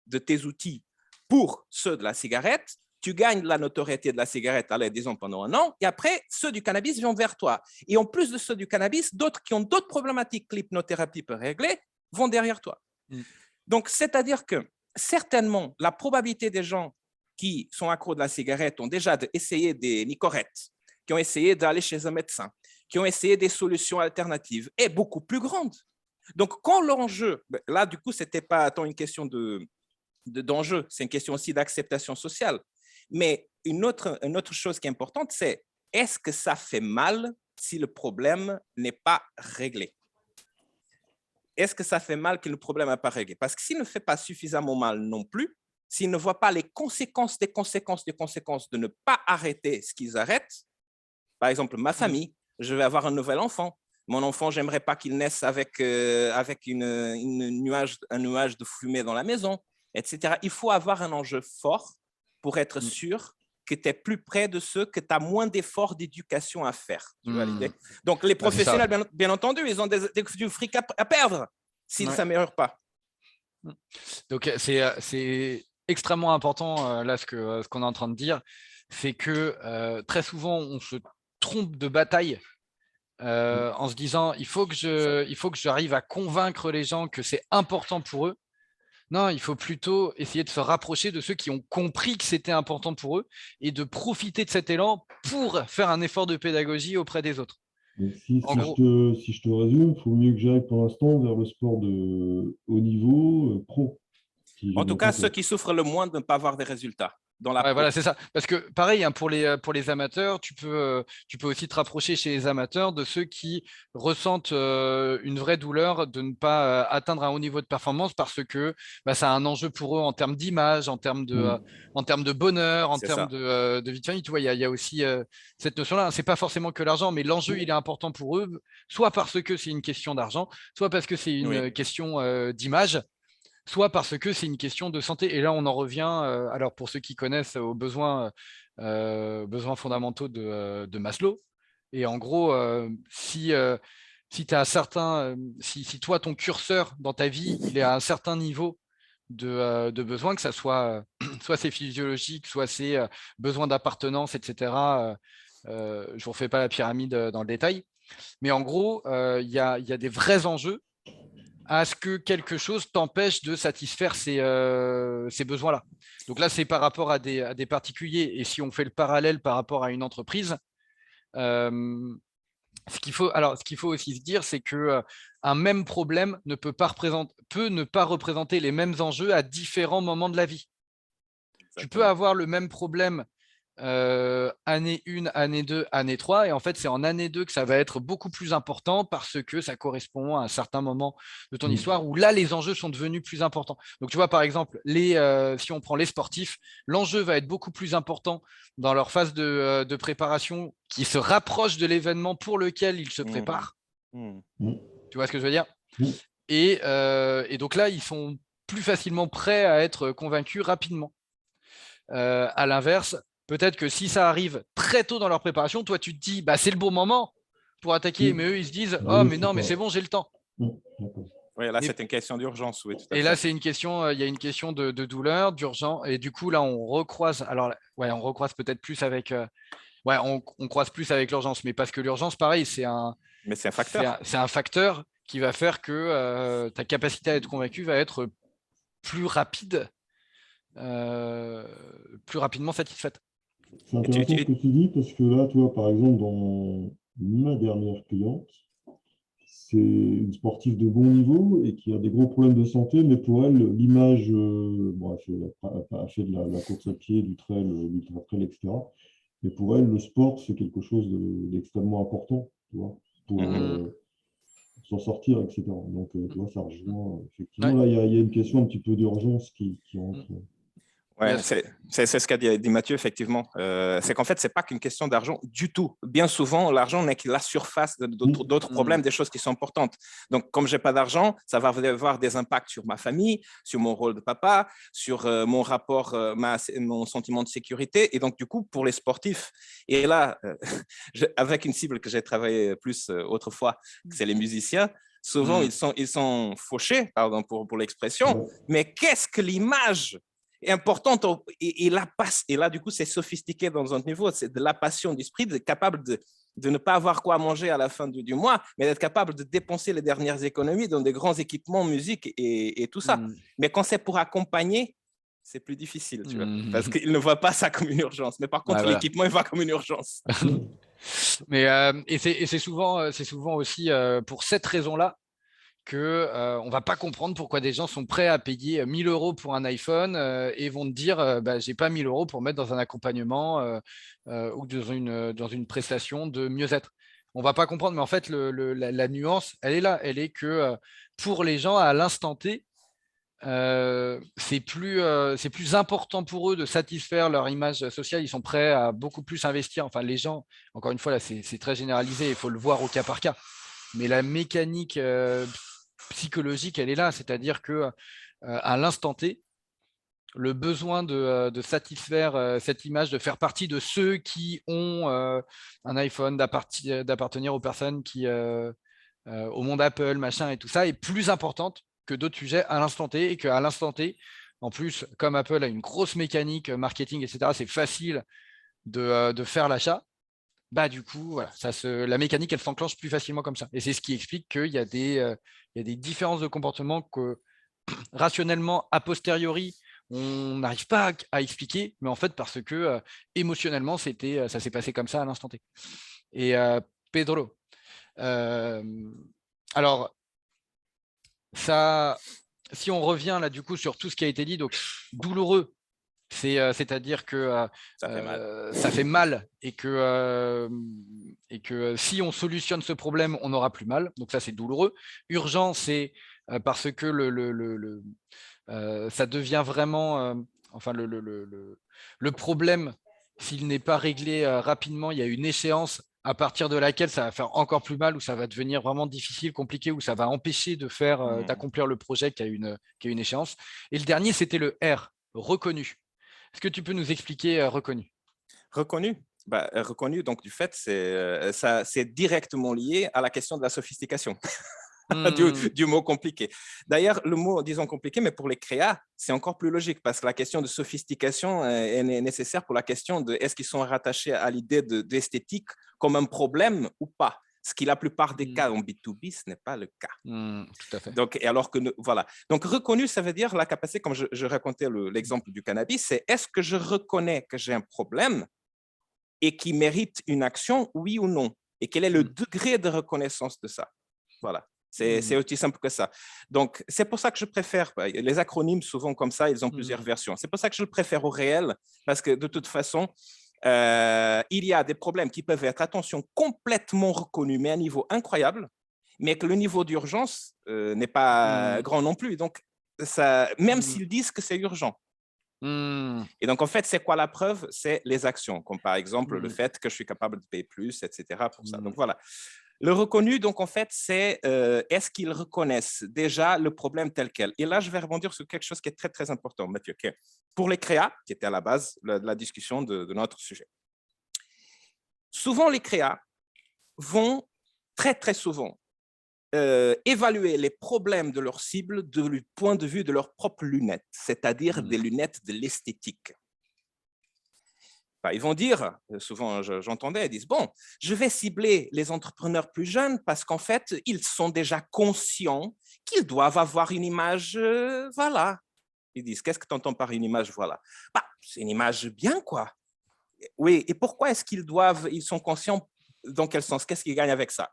de tes outils pour ceux de la cigarette. Tu gagnes la notoriété de la cigarette, allez, disons pendant un an, et après, ceux du cannabis viennent vers toi. Et en plus de ceux du cannabis, d'autres qui ont d'autres problématiques que l'hypnothérapie peut régler vont derrière toi. Donc, c'est-à-dire que certainement, la probabilité des gens qui sont accros de la cigarette ont déjà essayé des nicorettes, qui ont essayé d'aller chez un médecin, qui ont essayé des solutions alternatives, est beaucoup plus grande. Donc, quand l'enjeu, là, du coup, ce n'était pas tant une question d'enjeu, c'est une question aussi d'acceptation sociale. Mais une autre chose qui est importante, c'est est-ce que ça fait mal si le problème n'est pas réglé? Est-ce que ça fait mal que le problème n'est pas réglé? Parce que s'il ne fait pas suffisamment mal non plus, s'ils ne voient pas les conséquences de ne pas arrêter ce qu'ils arrêtent, par exemple, ma famille, je vais avoir un nouvel enfant. Mon enfant, j'aimerais pas qu'il naisse avec un nuage de fumée dans la maison, etc. Il faut avoir un enjeu fort pour être sûr que tu es plus près de ceux que tu as moins d'efforts d'éducation à faire. Tu vois l'idée? Donc, les professionnels, bien entendu, ils ont du fric à perdre s'ils ne s'améliorent pas. Donc, c'est extrêmement important, là, ce qu'on est en train de dire, c'est que très souvent, on se trompe de bataille en se disant il faut que j'arrive à convaincre les gens que c'est important pour eux. Non, il faut plutôt essayer de se rapprocher de ceux qui ont compris que c'était important pour eux et de profiter de cet élan pour faire un effort de pédagogie auprès des autres. Si je te résume, il faut mieux que j'aille pour l'instant vers le sport de haut niveau pro. En tout cas, ceux qui souffrent le moins de ne pas avoir des résultats. Voilà, c'est ça. Parce que pareil, hein, pour les amateurs, tu peux aussi te rapprocher chez les amateurs de ceux qui ressentent une vraie douleur de ne pas atteindre un haut niveau de performance parce que ça a un enjeu pour eux en termes d'image, en termes de bonheur, en termes de vie de famille. Tu vois, il y a aussi cette notion-là. C'est pas forcément que l'argent, mais l'enjeu, il est important pour eux, soit parce que c'est une question d'argent, soit parce que c'est une question d'image, soit parce que c'est une question de santé. Et là, on en revient, alors pour ceux qui connaissent, aux besoins fondamentaux de Maslow. Et en gros, si toi, ton curseur dans ta vie, il est à un certain niveau de besoin, que ça soit c'est physiologique, soit c'est besoin d'appartenance, etc. Je ne vous refais pas la pyramide dans le détail. Mais en gros, il y a des vrais enjeux à ce que quelque chose t'empêche de satisfaire ces besoins-là. Donc là, c'est par rapport à des particuliers. Et si on fait le parallèle par rapport à une entreprise, ce qu'il faut aussi se dire, c'est qu'un même problème peut ne pas représenter les mêmes enjeux à différents moments de la vie. Exactement. Tu peux avoir le même problème année 1, année 2, année 3, et en fait c'est en année 2 que ça va être beaucoup plus important parce que ça correspond à un certain moment de ton histoire où là les enjeux sont devenus plus importants. Donc tu vois, par exemple, si on prend les sportifs, l'enjeu va être beaucoup plus important dans leur phase de préparation qui se rapproche de l'événement pour lequel ils se préparent. Tu vois ce que je veux dire? Et donc là ils sont plus facilement prêts à être convaincus rapidement. À l'inverse, peut-être que si ça arrive très tôt dans leur préparation, toi, tu te dis, c'est le bon moment pour attaquer. Mais eux, ils se disent, mais non, mais c'est bon, j'ai le temps. Oui, là, c'est une question d'urgence. Oui, tout à fait. Et là, il y a une question de douleur, d'urgence. Et du coup, là, on recroise. Alors, on recroise peut-être plus avec. On croise plus avec l'urgence. Mais parce que l'urgence, pareil, c'est un facteur. C'est un facteur qui va faire que ta capacité à être convaincu va être plus rapide. Plus rapidement satisfaite. C'est intéressant ce que tu dis parce que là, toi, par exemple, dans ma dernière cliente, c'est une sportive de bon niveau et qui a des gros problèmes de santé, mais pour elle, l'image, bon, elle fait de la course à pied, du trail, l'ultra-trail, etc. Mais pour elle, le sport, c'est quelque chose d'extrêmement important, tu vois, pour s'en sortir, etc. Donc, tu vois, ça rejoint. Effectivement, Ouais. là, il y a une question un petit peu d'urgence qui entre. Ouais, Yes. c'est ce qu'a dit Mathieu, effectivement. C'est qu'en fait, ce n'est pas qu'une question d'argent du tout. Bien souvent, l'argent n'est que la surface d'autres problèmes, des choses qui sont importantes. Donc, comme je n'ai pas d'argent, ça va avoir des impacts sur ma famille, sur mon rôle de papa, sur mon rapport, mon sentiment de sécurité. Et donc, du coup, pour les sportifs, et là, avec une cible que j'ai travaillé plus autrefois, c'est les musiciens, souvent, ils sont fauchés, pardon pour l'expression, Ouais. mais qu'est-ce que l'image est importante et là, du coup, c'est sophistiqué dans un niveau, c'est de la passion d'esprit, d'être capable de ne pas avoir quoi manger à la fin du mois, mais d'être capable de dépenser les dernières économies dans des grands équipements, musique et tout ça. Mais quand c'est pour accompagner, c'est plus difficile, tu vois, parce qu'il ne voit pas ça comme une urgence. Mais par contre, voilà. l'équipement, il voit comme une urgence. Mais, et c'est souvent aussi pour cette raison-là que on va pas comprendre pourquoi des gens sont prêts à payer 1 000 € pour un iPhone et vont te dire bah, j'ai pas 1 000 € pour mettre dans un accompagnement ou dans une prestation de mieux-être. On va pas comprendre, mais en fait la nuance, elle est là, elle est que pour les gens à l'instant T, c'est plus important pour eux de satisfaire leur image sociale. Ils sont prêts à beaucoup plus investir. Enfin, les gens, encore une fois, là, c'est très généralisé. Il faut le voir au cas par cas. Mais la mécanique psychologique, elle est là. C'est-à-dire que à l'instant T, le besoin de satisfaire cette image, de faire partie de ceux qui ont un iPhone, d'appartenir aux personnes qui au monde Apple, machin et tout ça, est plus importante que d'autres sujets à l'instant T et qu'à l'instant T, en plus, comme Apple a une grosse mécanique marketing, etc., c'est facile de faire l'achat. Bah, du coup, voilà, la mécanique, elle s'enclenche plus facilement comme ça. Et c'est ce qui explique qu'il y a des différences de comportement que rationnellement, a posteriori, on n'arrive pas à expliquer, mais en fait, parce que émotionnellement, ça s'est passé comme ça à l'instant T. Et Pedro, alors, ça, si on revient là du coup sur tout ce qui a été dit, donc douloureux, c'est-à-dire que ça fait mal et que si on solutionne ce problème, on n'aura plus mal. Donc ça, c'est douloureux. Urgent, c'est parce que ça devient vraiment, enfin le problème, s'il n'est pas réglé rapidement, il y a une échéance à partir de laquelle ça va faire encore plus mal, ou ça va devenir vraiment difficile, compliqué, ou ça va empêcher d'accomplir le projet qui a une échéance. Et le dernier, c'était le R, reconnu. Est-ce que tu peux nous expliquer reconnu? Reconnu. Reconnu, donc du fait, c'est directement lié à la question de la sophistication. Du mot compliqué. D'ailleurs, le mot, disons compliqué, mais pour les créas, c'est encore plus logique parce que la question de sophistication est nécessaire pour la question de est-ce qu'ils sont rattachés à l'idée d'esthétique comme un problème ou pas. Ce qui, la plupart des cas en B2B, ce n'est pas le cas. Tout à fait. Donc, et alors que, voilà. Donc, reconnu, ça veut dire la capacité, comme je racontais l'exemple du cannabis, c'est est-ce que je reconnais que j'ai un problème et qui mérite une action, oui ou non? Et quel est le degré de reconnaissance de ça? Voilà. C'est aussi simple que ça. Donc, c'est pour ça que je préfère, les acronymes, souvent comme ça, ils ont plusieurs versions. C'est pour ça que je le préfère au réel, parce que de toute façon, il y a des problèmes qui peuvent être, attention, complètement reconnus, mais à un niveau incroyable, mais que le niveau d'urgence n'est pas grand non plus. Donc, même s'ils disent que c'est urgent. Et donc, en fait, c'est quoi la preuve? C'est les actions, comme par exemple le fait que je suis capable de payer plus, etc. pour ça. Donc, voilà. Le reconnu, donc, en fait, c'est est-ce qu'ils reconnaissent déjà le problème tel quel? Et là, je vais rebondir sur quelque chose qui est très, très important, Mathieu. Okay. Pour les créas, qui était à la base de la discussion de notre sujet. Souvent, les créas vont très, très souvent évaluer les problèmes de leur cible du point de vue de leurs propres lunettes, c'est-à-dire des lunettes de l'esthétique. Ils vont dire, souvent j'entendais, ils disent, bon, je vais cibler les entrepreneurs plus jeunes parce qu'en fait, ils sont déjà conscients qu'ils doivent avoir une image, voilà. Ils disent, qu'est-ce que tu entends par une image, voilà? C'est une image bien, quoi. Oui, et pourquoi est-ce ils sont conscients dans quel sens? Qu'est-ce qu'ils gagnent avec ça?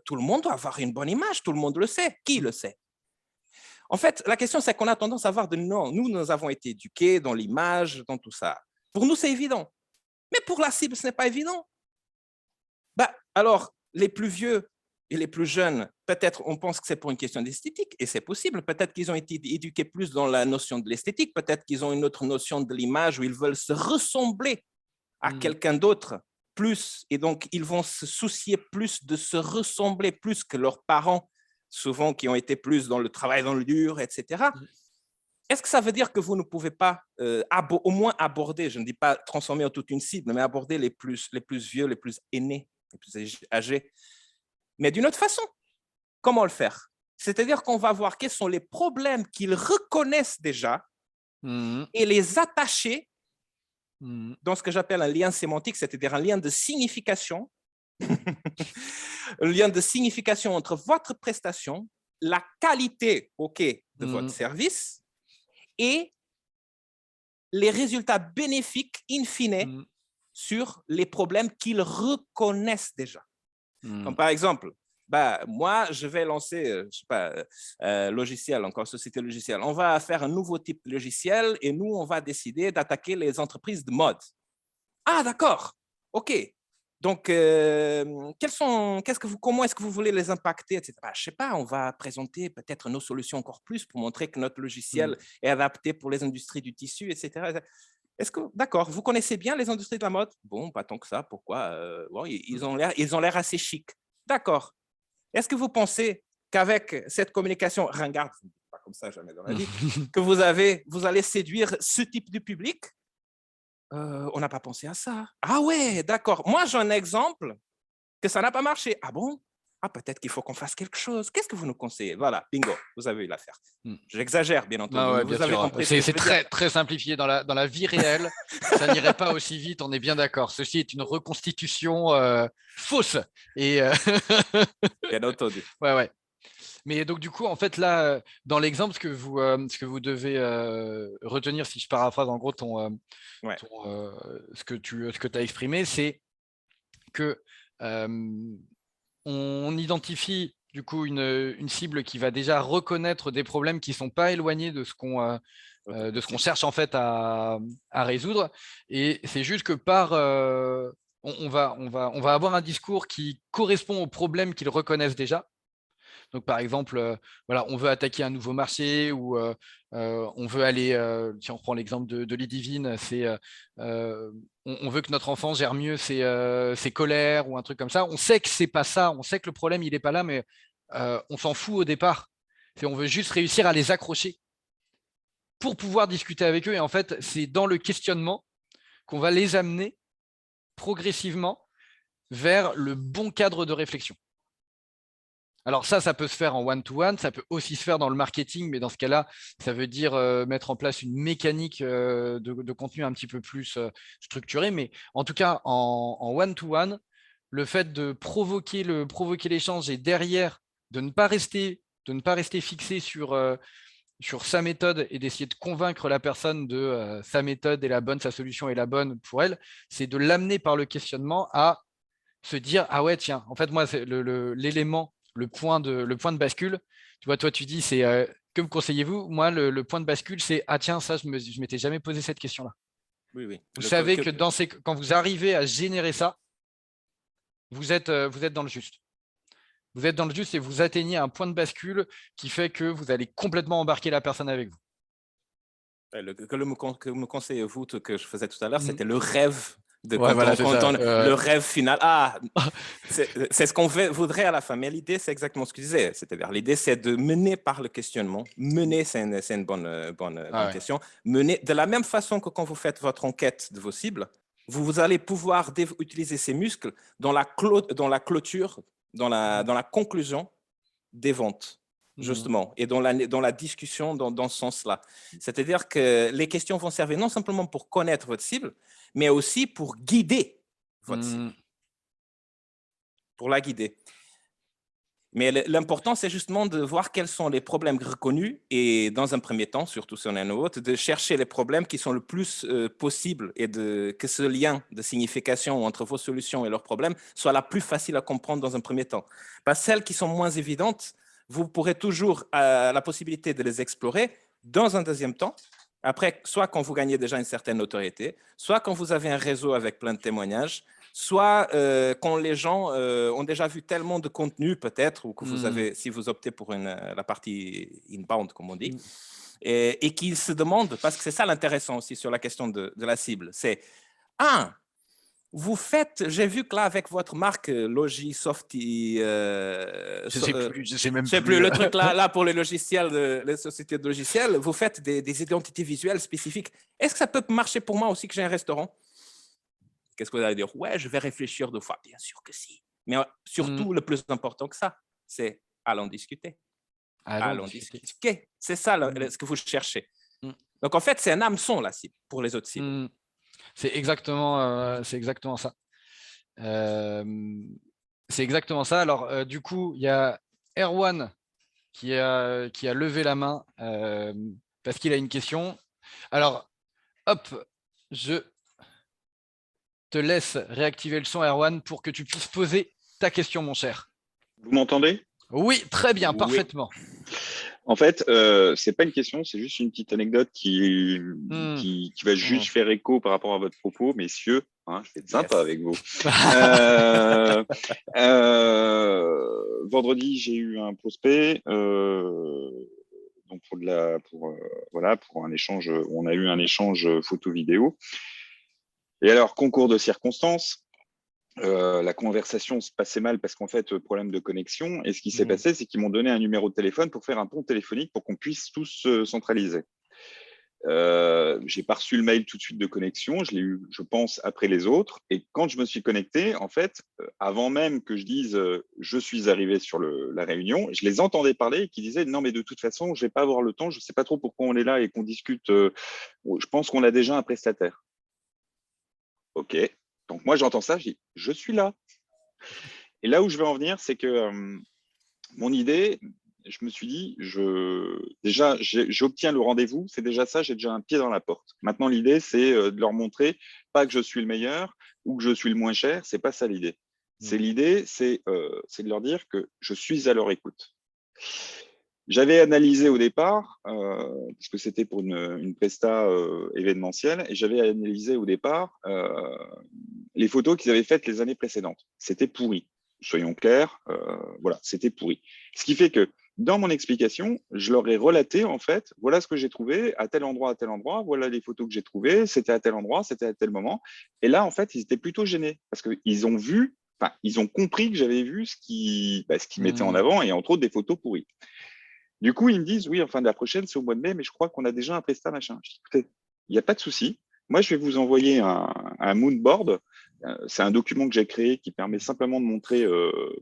Tout le monde doit avoir une bonne image, tout le monde le sait. Qui le sait? En fait, la question, c'est qu'on a tendance à voir non, nous avons été éduqués dans l'image, dans tout ça. Pour nous, c'est évident. Mais pour la cible, ce n'est pas évident. Alors, les plus vieux et les plus jeunes, peut-être on pense que c'est pour une question d'esthétique, et c'est possible. Peut-être qu'ils ont été éduqués plus dans la notion de l'esthétique, peut-être qu'ils ont une autre notion de l'image où ils veulent se ressembler à quelqu'un d'autre plus, et donc ils vont se soucier plus de se ressembler plus que leurs parents, souvent qui ont été plus dans le travail dans le dur, etc. Est-ce que ça veut dire que vous ne pouvez pas au moins aborder, je ne dis pas transformer en toute une cible, mais aborder les plus vieux, les plus aînés, les plus âgés, mais d'une autre façon? Comment le faire? C'est-à-dire qu'on va voir quels sont les problèmes qu'ils reconnaissent déjà et les attacher dans ce que j'appelle un lien sémantique, c'est-à-dire un lien de signification, un lien de signification entre votre prestation, la qualité de votre service et les résultats bénéfiques in fine sur les problèmes qu'ils reconnaissent déjà. Comme par exemple, moi, je vais lancer, je sais pas, logiciel, encore société logicielle. On va faire un nouveau type de logiciel et nous, on va décider d'attaquer les entreprises de mode. Ah, d'accord. OK. Donc, comment est-ce que vous voulez les impacter, etc. Je ne sais pas, on va présenter peut-être nos solutions encore plus pour montrer que notre logiciel est adapté pour les industries du tissu, etc. Est-ce que, d'accord, vous connaissez bien les industries de la mode? Bon, pas tant que ça. Pourquoi? Ils ont l'air assez chic. D'accord. Est-ce que vous pensez qu'avec cette communication ringarde, pas comme ça jamais dans la vie, que vous allez séduire ce type de public? On n'a pas pensé à ça. Ah ouais, d'accord. Moi, j'ai un exemple que ça n'a pas marché. Ah bon? Ah, peut-être qu'il faut qu'on fasse quelque chose. Qu'est-ce que vous nous conseillez? Voilà, bingo, vous avez eu l'affaire. J'exagère, bien entendu. Ah ouais, vous bien avez sûr. compris. C'est très, très simplifié. Dans la vie réelle, ça n'irait pas aussi vite, on est bien d'accord. Ceci est une reconstitution fausse. Et, Bien entendu. ouais. Mais donc, du coup, en fait, là, dans l'exemple, ce que vous devez retenir, si je paraphrase en gros ce que tu as exprimé, c'est que on identifie du coup une cible qui va déjà reconnaître des problèmes qui ne sont pas éloignés de ce qu'on cherche en fait à résoudre. Et c'est juste que on va avoir un discours qui correspond aux problèmes qu'ils reconnaissent déjà. Donc, par exemple, on veut attaquer un nouveau marché ou on veut aller, si on reprend l'exemple de Ludivine, c'est on veut que notre enfant gère mieux ses colères ou un truc comme ça. On sait que c'est pas ça, on sait que le problème, il n'est pas là, mais on s'en fout au départ. On veut juste réussir à les accrocher pour pouvoir discuter avec eux. Et en fait, c'est dans le questionnement qu'on va les amener progressivement vers le bon cadre de réflexion. Alors ça peut se faire en one-to-one, ça peut aussi se faire dans le marketing, mais dans ce cas-là, ça veut dire mettre en place une mécanique de contenu un petit peu plus structurée. Mais en tout cas, en one-to-one, le fait de provoquer l'échange et derrière, de ne pas rester fixé sur sa méthode et d'essayer de convaincre la personne de sa méthode est la bonne, sa solution est la bonne pour elle, c'est de l'amener par le questionnement à se dire « Ah ouais, tiens, en fait, moi, c'est l'élément, le point de bascule. » Tu vois, toi, tu dis, c'est que me conseillez-vous? Moi, le point de bascule, c'est « Ah tiens, ça, je ne m'étais jamais posé cette question-là. » Oui. Vous savez que quand vous arrivez à générer ça, vous êtes dans le juste. Vous êtes dans le juste et vous atteignez un point de bascule qui fait que vous allez complètement embarquer la personne avec vous. Que me conseillez-vous que je faisais tout à l'heure, c'était le rêve. Le rêve final. Ah, c'est ce qu'on voudrait à la fin. Mais l'idée, c'est exactement ce que je disais. C'est-à-dire, l'idée, c'est de mener par le questionnement. Mener, c'est une bonne question. Mener de la même façon que quand vous faites votre enquête de vos cibles, vous allez pouvoir utiliser ces muscles dans la clôture, dans la conclusion des ventes, justement, et dans la discussion dans ce sens-là. C'est-à-dire que les questions vont servir non simplement pour connaître votre cible, mais aussi pour guider votre cible. Pour la guider. Mais l'important, c'est justement de voir quels sont les problèmes reconnus et dans un premier temps, surtout si on est un autre, de chercher les problèmes qui sont le plus possibles et que ce lien de signification entre vos solutions et leurs problèmes soit la plus facile à comprendre dans un premier temps. Parce que celles qui sont moins évidentes, vous pourrez toujours la possibilité de les explorer dans un deuxième temps. Après, soit quand vous gagnez déjà une certaine notoriété, soit quand vous avez un réseau avec plein de témoignages, soit quand les gens ont déjà vu tellement de contenu peut-être, ou que vous avez, si vous optez pour la partie inbound, comme on dit, et qu'ils se demandent, parce que c'est ça l'intéressant aussi sur la question de la cible, c'est vous faites, j'ai vu que là, avec votre marque Logisofty, je sais même c'est plus plus le truc là pour les logiciels, les sociétés de logiciels, vous faites des identités visuelles spécifiques. Est-ce que ça peut marcher pour moi aussi que j'ai un restaurant? Qu'est-ce que vous allez dire? Ouais, je vais réfléchir 2 fois. Bien sûr que si. Mais surtout, le plus important que ça, c'est allons discuter. Allons discuter. C'est ça ce que vous cherchez. Donc, en fait, c'est un hameçon, la cible, pour les autres cibles. C'est exactement ça. C'est exactement ça. Alors, du coup, il y a Erwan qui a levé la main parce qu'il a une question. Alors, hop, je te laisse réactiver le son, Erwan, pour que tu puisses poser ta question, mon cher. Vous m'entendez? Oui, très bien, Oui. parfaitement. En fait, c'est pas une question, c'est juste une petite anecdote qui va juste faire écho par rapport à votre propos, messieurs. Hein, je vais être sympa avec vous. Vendredi, j'ai eu un prospect donc pour un échange. On a eu un échange photo-vidéo. Et alors, concours de circonstances. La conversation se passait mal parce qu'en fait, problème de connexion. Et ce qui s'est passé, c'est qu'ils m'ont donné un numéro de téléphone pour faire un pont téléphonique pour qu'on puisse tous centraliser. J'ai pas reçu le mail tout de suite de connexion. Je l'ai eu, je pense, après les autres. Et quand je me suis connecté, en fait, avant même que je dise je suis arrivé sur la réunion, je les entendais parler et qui disaient non, mais de toute façon, je vais pas avoir le temps. Je sais pas trop pourquoi on est là et qu'on discute. Je pense qu'on a déjà un prestataire. OK. Donc, moi, j'entends ça, je dis, je suis là. Et là où je vais en venir, c'est que mon idée, je me suis dit, déjà, j'obtiens le rendez-vous, c'est déjà ça, j'ai déjà un pied dans la porte. Maintenant, l'idée, c'est de leur montrer, pas que je suis le meilleur ou que je suis le moins cher, c'est pas ça l'idée. L'idée, c'est de leur dire que je suis à leur écoute. J'avais analysé au départ, parce que c'était pour une presta événementielle, et j'avais analysé au départ les photos qu'ils avaient faites les années précédentes. C'était pourri. Soyons clairs, voilà, c'était pourri. Ce qui fait que dans mon explication, je leur ai relaté, en fait, voilà ce que j'ai trouvé à tel endroit, voilà les photos que j'ai trouvées, c'était à tel endroit, c'était à tel moment. Et là, en fait, ils étaient plutôt gênés parce qu'ils ont vu, enfin, ils ont compris que j'avais vu ce qu'ils mettaient en avant et entre autres des photos pourries. Du coup, ils me disent, oui, enfin, de la prochaine, c'est au mois de mai, mais je crois qu'on a déjà un prestat, machin. Je dis, écoutez, il n'y a pas de souci. Moi, je vais vous envoyer un moodboard. C'est un document que j'ai créé qui permet simplement de montrer,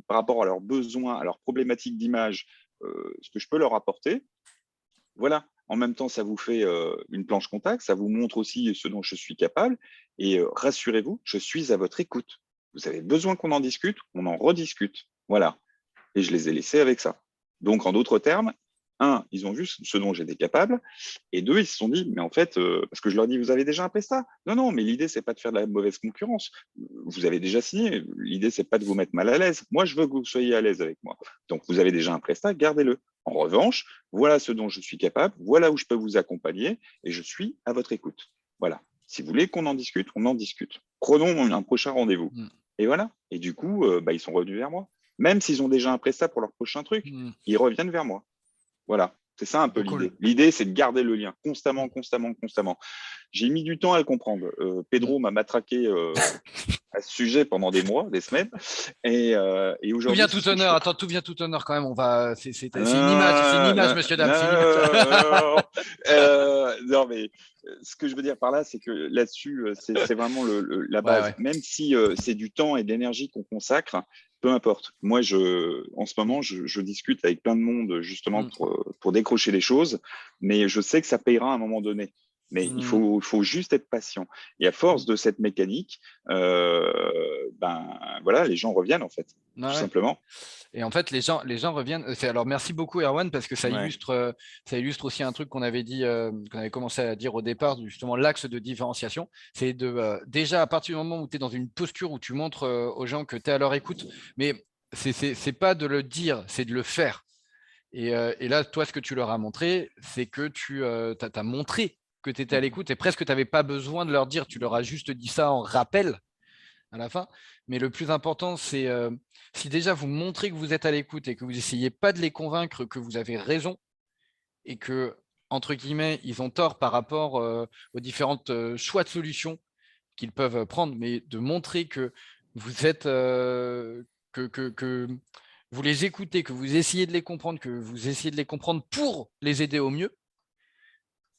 par rapport à leurs besoins, à leurs problématiques d'image, ce que je peux leur apporter. Voilà. En même temps, ça vous fait une planche contact. Ça vous montre aussi ce dont je suis capable. Et rassurez-vous, je suis à votre écoute. Vous avez besoin qu'on en discute, on en rediscute. Voilà. Et je les ai laissés avec ça. Donc, en d'autres termes, ils ont vu ce dont j'étais capable, et 2, ils se sont dit, mais en fait, parce que je leur dis, vous avez déjà un prestat? Non, mais l'idée, c'est pas de faire de la mauvaise concurrence. Vous avez déjà signé. L'idée, c'est pas de vous mettre mal à l'aise. Moi, je veux que vous soyez à l'aise avec moi. Donc, vous avez déjà un prestat, gardez-le. En revanche, voilà ce dont je suis capable, voilà où je peux vous accompagner, et je suis à votre écoute. Voilà. Si vous voulez qu'on en discute, on en discute. Prenons un prochain rendez-vous. Et voilà. Et du coup, ils sont revenus vers moi. Même s'ils ont déjà un prestat pour leur prochain truc, ils reviennent vers moi. Voilà, c'est ça un peu l'idée. L'idée, c'est de garder le lien constamment. J'ai mis du temps à le comprendre. Pedro m'a matraqué à ce sujet pendant des mois, des semaines. Et aujourd'hui, tout vient tout honneur. Attends, tout vient tout honneur quand même. C'est une image, monsieur dame. Non, mais ce que je veux dire par là, c'est que là-dessus, c'est vraiment la base. Ouais. Même si c'est du temps et de l'énergie qu'on consacre, peu importe. Moi, en ce moment, je discute avec plein de monde justement pour décrocher les choses, mais je sais que ça payera à un moment donné. Mais il faut juste être patient. Et à force de cette mécanique, voilà, les gens reviennent en fait, tout simplement. Et en fait, les gens reviennent. Alors, merci beaucoup, Erwan, parce que ça illustre aussi un truc qu'on avait dit, qu'on avait commencé à dire au départ, justement, l'axe de différenciation. C'est déjà, à partir du moment où tu es dans une posture où tu montres aux gens que tu es à leur écoute, mais c'est pas de le dire, c'est de le faire. Et là, toi, ce que tu leur as montré, c'est que tu as montré que tu étais à l'écoute et presque tu n'avais pas besoin de leur dire, tu leur as juste dit ça en rappel à la fin. Mais le plus important, c'est si déjà vous montrez que vous êtes à l'écoute et que vous n'essayez pas de les convaincre que vous avez raison et que, entre guillemets, ils ont tort par rapport aux différentes choix de solutions qu'ils peuvent prendre, mais de montrer que vous êtes que vous les écoutez, que vous essayez de les comprendre, que vous essayez de les comprendre pour les aider au mieux,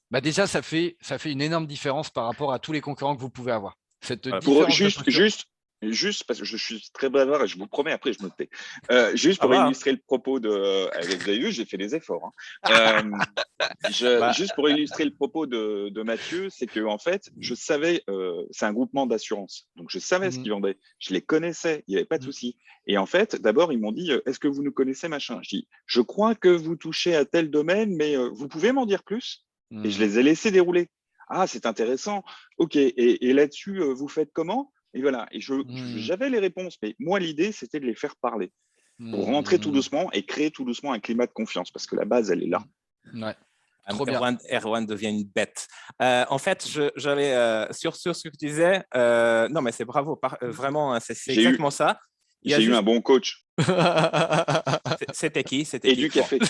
bah déjà, ça fait une énorme différence par rapport à tous les concurrents que vous pouvez avoir. Juste parce que je suis très bavard et je vous promets, après je me tais. Juste pour illustrer le propos de. Vous avez vu, j'ai fait des efforts. Juste pour illustrer le propos de Mathieu, c'est que en fait, je savais, c'est un groupement d'assurance, donc je savais ce qu'ils vendaient, je les connaissais, il n'y avait pas de souci. Et en fait, d'abord ils m'ont dit, est-ce que vous nous connaissez, machin. Je dis, je crois que vous touchez à tel domaine, mais vous pouvez m'en dire plus. Et je les ai laissés dérouler. Ah, c'est intéressant. Ok. Et là-dessus, vous faites comment? Et voilà. Et j'avais les réponses, mais moi, l'idée, c'était de les faire parler pour rentrer tout doucement et créer tout doucement un climat de confiance parce que la base, elle est là. Ouais. Trop bien. Erwan devient une bête. En fait, j'allais sur ce que tu disais. Non, mais c'est bravo. Vraiment, c'est exactement ça. J'ai eu un bon coach. C'était qui? Et du café. Bon.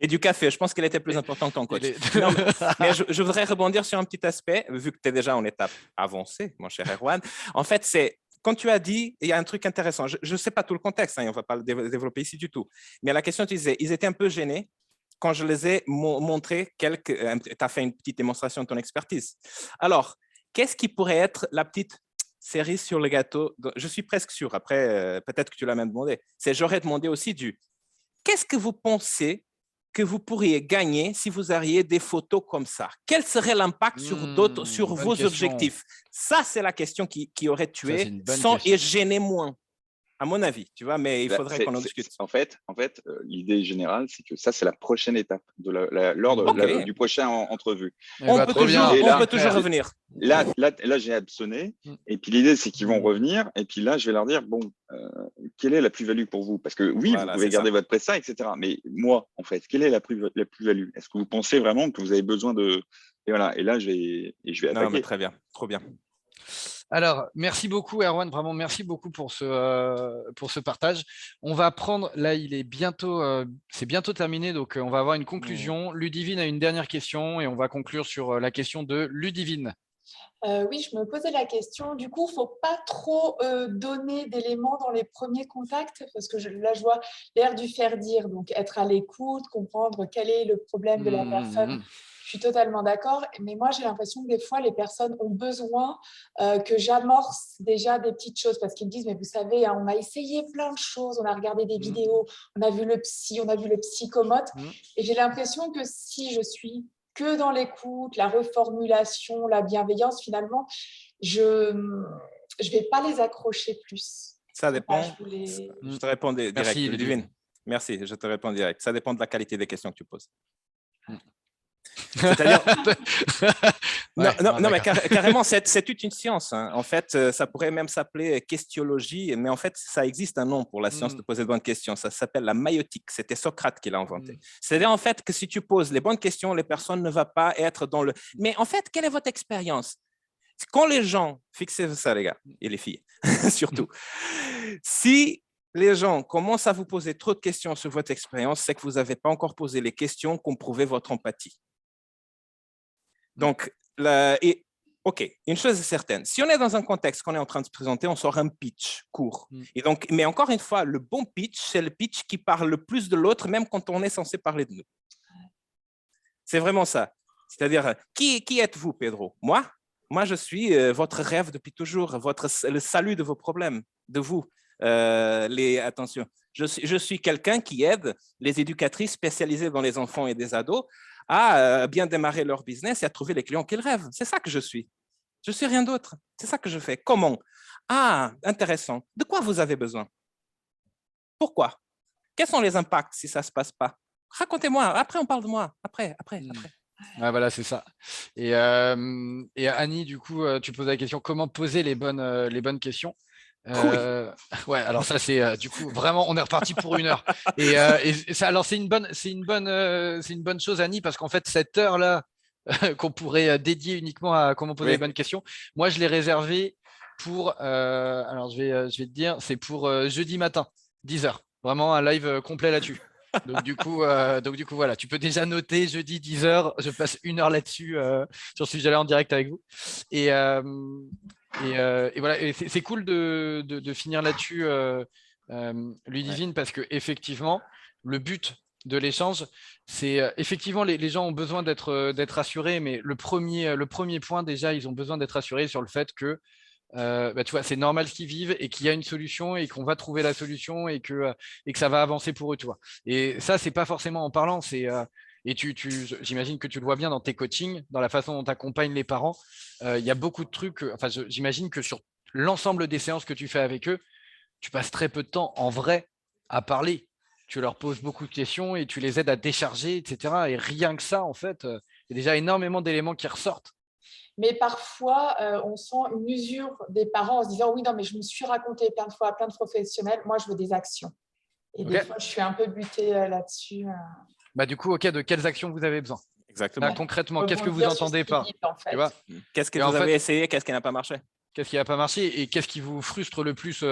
Et du café. Je pense qu'elle était plus importante que ton coach. Non, mais je voudrais rebondir sur un petit aspect, vu que tu es déjà en étape avancée, mon cher Erwan. En fait, c'est quand tu as dit, il y a un truc intéressant. Je ne sais pas tout le contexte, on ne va pas le développer ici du tout. Mais la question, tu disais, ils étaient un peu gênés quand je les ai montré tu as fait une petite démonstration de ton expertise. Alors, qu'est-ce qui pourrait être la petite cerise sur le gâteau? Je suis presque sûr, après, peut-être que tu l'as même demandé. J'aurais demandé aussi qu'est-ce que vous pensez que vous pourriez gagner si vous aviez des photos comme ça? Quel serait l'impact sur vos objectifs? Ça, c'est la question qui aurait tué sans et gêner moins, à mon avis, tu vois, mais il faudrait qu'on en discute. En fait, l'idée générale, c'est que ça, c'est la prochaine étape du prochain entrevue. On peut toujours revenir. Là j'ai absonné. Et puis, l'idée, c'est qu'ils vont revenir. Et puis là, je vais leur dire, bon, quelle est la plus-value pour vous? Parce que oui, vous pouvez garder votre prestat, etc. Mais moi, en fait, quelle est la plus-value? Est-ce que vous pensez vraiment que vous avez besoin de… Et voilà. Et là, je vais attaquer. Non, mais très bien. Trop bien. Alors, merci beaucoup, Erwan. Vraiment, merci beaucoup pour ce partage. On va prendre, là, c'est bientôt terminé, donc on va avoir une conclusion. Ludivine a une dernière question et on va conclure sur la question de Ludivine. Oui, je me posais la question. Du coup, il ne faut pas trop donner d'éléments dans les premiers contacts parce que là, je vois l'air du faire dire. Donc, être à l'écoute, comprendre quel est le problème de la personne. Je suis totalement d'accord. Mais moi, j'ai l'impression que des fois, les personnes ont besoin que j'amorce déjà des petites choses parce qu'ils me disent, mais vous savez, on a essayé plein de choses, on a regardé des vidéos, on a vu le psy, on a vu le psychomote. Et j'ai l'impression que si je suis que dans l'écoute, la reformulation, la bienveillance, finalement, je ne vais pas les accrocher plus. Ça dépend. Je te réponds direct, merci, Ludivine. Merci, je te réponds direct. Ça dépend de la qualité des questions que tu poses. C'est-à-dire… non, mais carrément, c'est toute une science. Hein. En fait, ça pourrait même s'appeler questionologie, mais en fait, ça existe un nom pour la science de poser de bonnes questions. Ça s'appelle la maïotique. C'était Socrate qui l'a inventé. C'est-à-dire, en fait, que si tu poses les bonnes questions, les personnes ne vont pas être dans le… Mais en fait, quelle est votre expérience? Quand les gens… Fixez ça, les gars, et les filles, surtout. Si les gens commencent à vous poser trop de questions sur votre expérience, c'est que vous n'avez pas encore posé les questions qui ont prouvé votre empathie. Donc, OK, une chose est certaine. Si on est dans un contexte qu'on est en train de se présenter, on sort un pitch court. Et donc, mais encore une fois, le bon pitch, c'est le pitch qui parle le plus de l'autre, même quand on est censé parler de nous. C'est vraiment ça. C'est-à-dire, qui êtes-vous, Pedro? Moi, je suis votre rêve depuis toujours, le salut de vos problèmes, de vous. Attention, je suis quelqu'un qui aide les éducatrices spécialisées dans les enfants et des ados à bien démarrer leur business et à trouver les clients qu'ils rêvent. C'est ça que je suis. Je suis rien d'autre. C'est ça que je fais. Comment? Ah, intéressant. De quoi vous avez besoin? Pourquoi? Quels sont les impacts si ça ne se passe pas? Racontez-moi. Après, on parle de moi. Après. Ouais, voilà, c'est ça. Et Annie, du coup, tu poses la question comment poser les bonnes questions. Ouais, alors ça c'est du coup vraiment on est reparti pour 1 heure et ça alors c'est une bonne chose Annie parce qu'en fait cette heure là qu'on pourrait dédier uniquement à comment poser les bonnes questions, moi je l'ai réservé pour alors je vais te dire c'est pour jeudi matin 10h, vraiment un live complet là-dessus. Donc du coup voilà, tu peux déjà noter jeudi 10h, je passe 1 heure là-dessus sur ce sujet-là en direct avec vous et voilà, et c'est cool de finir là-dessus, Ludivine, parce que effectivement, le but de l'échange, c'est effectivement les gens ont besoin d'être rassurés, mais le premier point déjà, ils ont besoin d'être rassurés sur le fait que tu vois, c'est normal ce qu'ils vivent et qu'il y a une solution et qu'on va trouver la solution et que ça va avancer pour eux, tu vois. Et ça, c'est pas forcément en parlant, c'est et j'imagine que tu le vois bien dans tes coachings, dans la façon dont tu accompagnes les parents. Il y a beaucoup de trucs. Enfin, j'imagine que sur l'ensemble des séances que tu fais avec eux, tu passes très peu de temps en vrai à parler. Tu leur poses beaucoup de questions et tu les aides à décharger, etc. Et rien que ça, en fait, il y a déjà énormément d'éléments qui ressortent. Mais parfois, on sent une usure des parents en se disant « Oui, non, mais je me suis raconté plein de fois à plein de professionnels. Moi, je veux des actions. » Et des fois, je suis un peu butée là-dessus. Bah, du coup, OK, de quelles actions vous avez besoin? Exactement. Là, concrètement, qu'est-ce que vous entendez par en fait. Qu'est-ce que vous avez essayé? Qu'est-ce qui n'a pas marché? Qu'est-ce qui n'a pas marché et qu'est-ce qui vous frustre le plus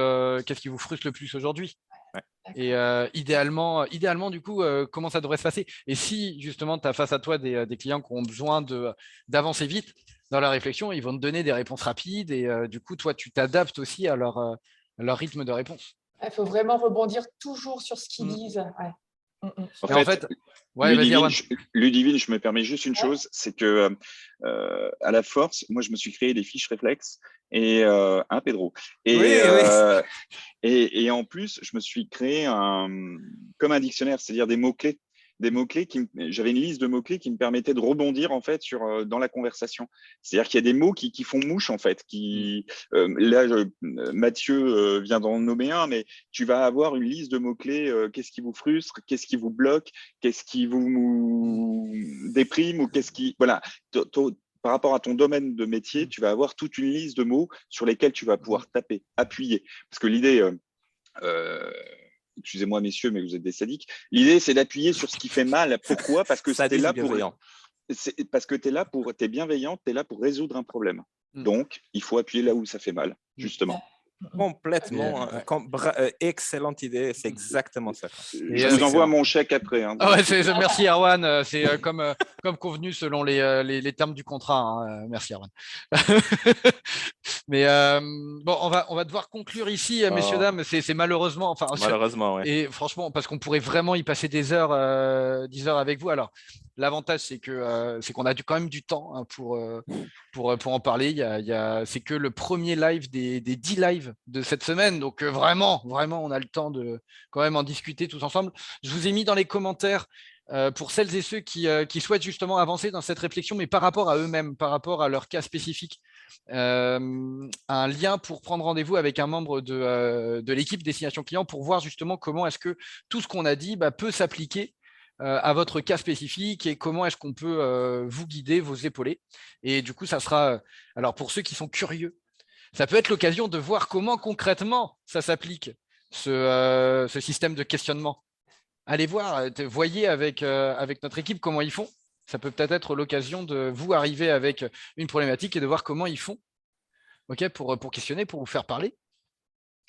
aujourd'hui? Et idéalement, du coup, comment ça devrait se passer? Et si justement tu as face à toi des clients qui ont besoin d'avancer vite dans la réflexion, ils vont te donner des réponses rapides et du coup, toi, tu t'adaptes aussi à leur rythme de réponse. Il faut vraiment rebondir toujours sur ce qu'ils disent. Ouais. En fait, ouais, Ludivine, je me permets juste une chose, c'est que à la force, moi, je me suis créé des fiches réflexes et un Pedro. Et, et en plus, je me suis créé comme un dictionnaire, c'est-à-dire des mots-clés. J'avais une liste de mots-clés qui me permettait de rebondir en fait dans la conversation. C'est-à-dire qu'il y a des mots qui font mouche en fait. Mathieu vient d'en nommer un, mais tu vas avoir une liste de mots-clés. Qu'est-ce qui vous frustre? Qu'est-ce qui vous bloque? Qu'est-ce qui vous déprime? Ou qu'est-ce qui… Voilà. Par rapport à ton domaine de métier, tu vas avoir toute une liste de mots sur lesquels tu vas pouvoir taper, appuyer. Parce que l'idée… excusez-moi messieurs, mais vous êtes des sadiques. L'idée, c'est d'appuyer sur ce qui fait mal. Pourquoi? Parce que tu es là t'es bienveillant, tu es là pour résoudre un problème. Donc, il faut appuyer là où ça fait mal, justement. Complètement. Excellente idée, c'est exactement ça. Je vous envoie mon chèque après. Hein, merci Erwan, c'est comme convenu selon les termes du contrat. Hein. Merci Erwan. Mais bon, on va devoir conclure ici, messieurs, dames. C'est malheureusement. Malheureusement, oui. Et franchement, parce qu'on pourrait vraiment y passer des heures, 10 heures avec vous. Alors, l'avantage, c'est qu'on a quand même du temps hein, pour en parler. C'est que le premier live des 10 lives de cette semaine. Donc, vraiment, on a le temps de quand même en discuter tous ensemble. Je vous ai mis dans les commentaires pour celles et ceux qui souhaitent justement avancer dans cette réflexion, mais par rapport à eux-mêmes, par rapport à leur cas spécifique. Un lien pour prendre rendez-vous avec un membre de l'équipe Destination Client pour voir justement comment est-ce que tout ce qu'on a dit peut s'appliquer à votre cas spécifique et comment est-ce qu'on peut vous guider, vous épauler. Et du coup, ça sera… alors, pour ceux qui sont curieux, ça peut être l'occasion de voir comment concrètement ça s'applique, ce système de questionnement. Allez voir, voyez avec notre équipe comment ils font. Ça peut peut-être être l'occasion de vous arriver avec une problématique et de voir comment ils font pour questionner, pour vous faire parler.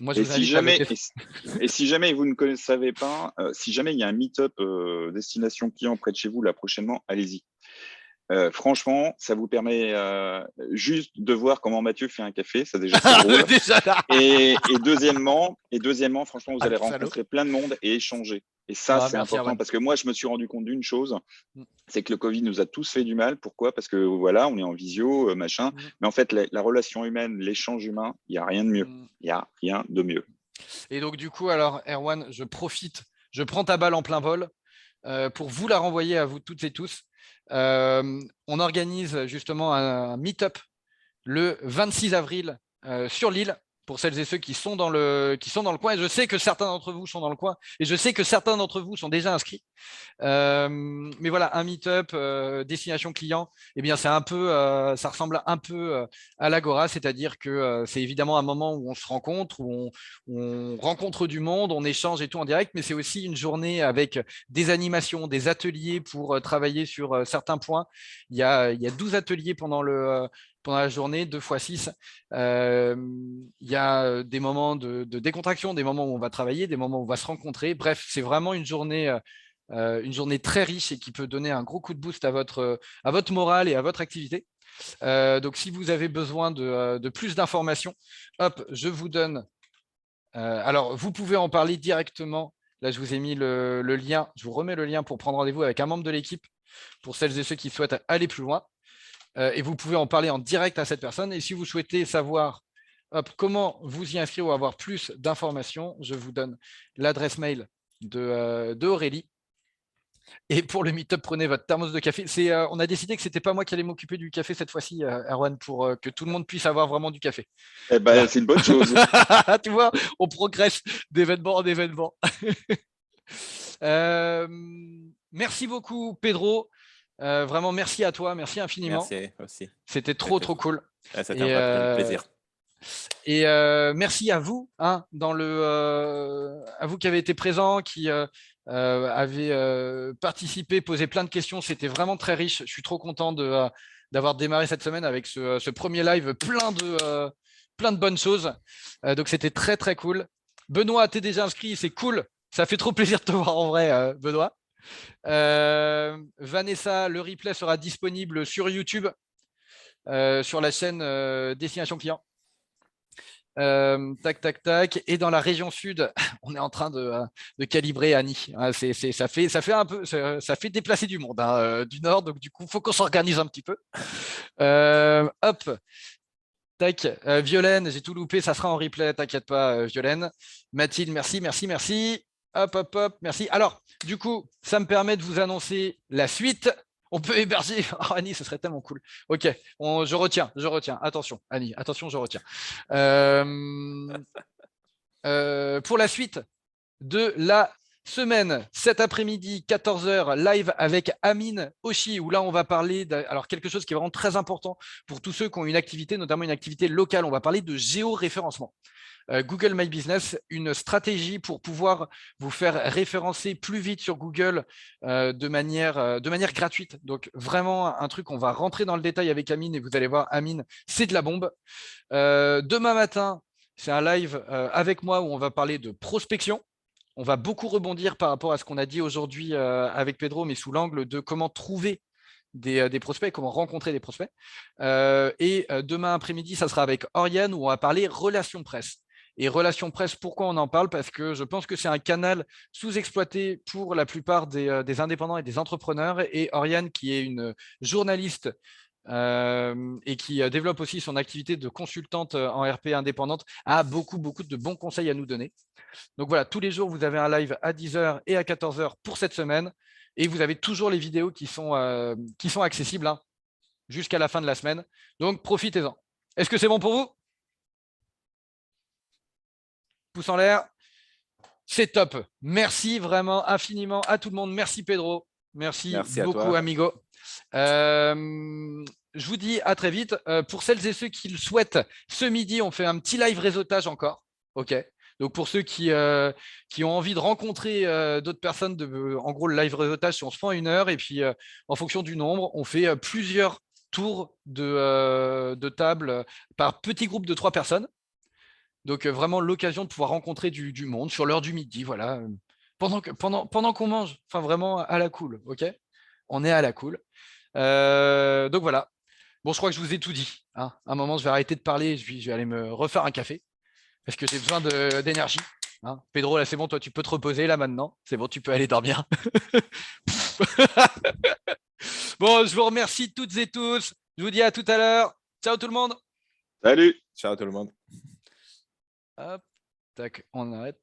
Moi, je vous invite et si jamais vous ne savez pas, si jamais il y a un meet-up Destination Client près de chez vous là prochainement, allez-y. Franchement, ça vous permet juste de voir comment Mathieu fait un café, ça déjà c'est drôle. Et deuxièmement, franchement, vous allez rencontrer plein de monde et échanger. Et ça, c'est important parce que moi, je me suis rendu compte d'une chose, c'est que le Covid nous a tous fait du mal. Pourquoi? Parce que voilà, on est en visio, machin. Mais en fait, la relation humaine, l'échange humain, il n'y a rien de mieux. Il n'y a rien de mieux. Et donc, du coup, alors, Erwan, je prends ta balle en plein vol pour vous la renvoyer à vous toutes et tous. On organise justement un meet-up le 26 avril sur Lille, pour celles et ceux qui sont dans le coin. Et je sais que certains d'entre vous sont dans le coin, et je sais que certains d'entre vous sont déjà inscrits. Mais voilà, un meet-up destination client, eh bien, ça ressemble un peu à l'Agora, c'est-à-dire que c'est évidemment un moment où on se rencontre, où on rencontre du monde, on échange et tout en direct, mais c'est aussi une journée avec des animations, des ateliers pour travailler sur certains points. Il y a 12 ateliers pendant la journée, 2 x 6. Il y a des moments de décontraction, des moments où on va travailler, des moments où on va se rencontrer. Bref, c'est vraiment une journée très riche et qui peut donner un gros coup de boost à votre morale et à votre activité. Donc, si vous avez besoin de plus d'informations, hop, je vous donne. Alors, vous pouvez en parler directement. Là, je vous ai mis le lien. Je vous remets le lien pour prendre rendez-vous avec un membre de l'équipe pour celles et ceux qui souhaitent aller plus loin. Et vous pouvez en parler en direct à cette personne. Et si vous souhaitez savoir comment vous y inscrire ou avoir plus d'informations, je vous donne l'adresse mail de Aurélie. Et pour le meet-up, prenez votre thermos de café. On a décidé que ce n'était pas moi qui allais m'occuper du café cette fois-ci, Erwan, pour que tout le monde puisse avoir vraiment du café. Eh ben, voilà. C'est une bonne chose. Tu vois, on progresse d'événement en événement. Merci beaucoup, Pedro. Vraiment, merci à toi, merci infiniment. Merci aussi. C'était trop cool. C'était un plaisir. Et merci à vous, à vous qui avez été présents, qui avez participé, posé plein de questions. C'était vraiment très riche. Je suis trop content d'avoir démarré cette semaine avec ce premier live plein de bonnes choses. Donc c'était très très cool. Benoît, t'es déjà inscrit, c'est cool. Ça fait trop plaisir de te voir en vrai, Benoît. Vanessa, le replay sera disponible sur YouTube, sur la chaîne Destination Client. Tac. Et dans la région sud, on est en train de calibrer Annie. Ça fait déplacer du monde du nord, donc du coup, il faut qu'on s'organise un petit peu. Hop. Tac. Violaine, j'ai tout loupé, ça sera en replay, t'inquiète pas, Violaine. Mathilde, merci. Hop, merci. Alors, du coup, ça me permet de vous annoncer la suite. On peut héberger. Oh, Annie, ce serait tellement cool. Ok, je retiens. Attention, Annie, je retiens. Pour la suite de la semaine, cet après-midi, 14h, live avec Amine Oshi, où là, on va parler alors quelque chose qui est vraiment très important pour tous ceux qui ont une activité, notamment une activité locale. On va parler de géoréférencement. Google My Business, une stratégie pour pouvoir vous faire référencer plus vite sur Google de manière gratuite. Donc, vraiment un truc, on va rentrer dans le détail avec Amine et vous allez voir, Amine, c'est de la bombe. Demain matin, c'est un live avec moi où on va parler de prospection. On va beaucoup rebondir par rapport à ce qu'on a dit aujourd'hui avec Pedro, mais sous l'angle de comment trouver des prospects, comment rencontrer des prospects. Et demain après-midi, ça sera avec Oriane où on va parler relations presse. Et relations presse, pourquoi on en parle? Parce que je pense que c'est un canal sous-exploité pour la plupart des indépendants et des entrepreneurs. Et Oriane, qui est une journaliste et qui développe aussi son activité de consultante en RP indépendante, a beaucoup de bons conseils à nous donner. Donc voilà, tous les jours, vous avez un live à 10h et à 14h pour cette semaine. Et vous avez toujours les vidéos qui sont accessibles jusqu'à la fin de la semaine. Donc, profitez-en. Est-ce que c'est bon pour vous? Pouce en l'air. C'est top. Merci vraiment infiniment à tout le monde. Merci Pedro. Merci beaucoup amigo. Je vous dis à très vite. Pour celles et ceux qui le souhaitent, ce midi, on fait un petit live réseautage encore. OK. Donc, pour ceux qui ont envie de rencontrer d'autres personnes, en gros, le live réseautage, on se prend 1 heure et puis, en fonction du nombre, on fait plusieurs tours de table par petit groupe de 3 personnes. Donc, vraiment l'occasion de pouvoir rencontrer du monde sur l'heure du midi, voilà, pendant qu'on mange, enfin vraiment à la cool, ok? On est à la cool. Donc voilà. Bon, je crois que je vous ai tout dit. À un moment, je vais arrêter de parler, je vais aller me refaire un café parce que j'ai besoin d'énergie. Pedro, là, c'est bon, toi, tu peux te reposer là maintenant. C'est bon, tu peux aller dormir. Bon, je vous remercie toutes et tous. Je vous dis à tout à l'heure. Ciao tout le monde. Salut. Ciao tout le monde. Hop, tac, on arrête.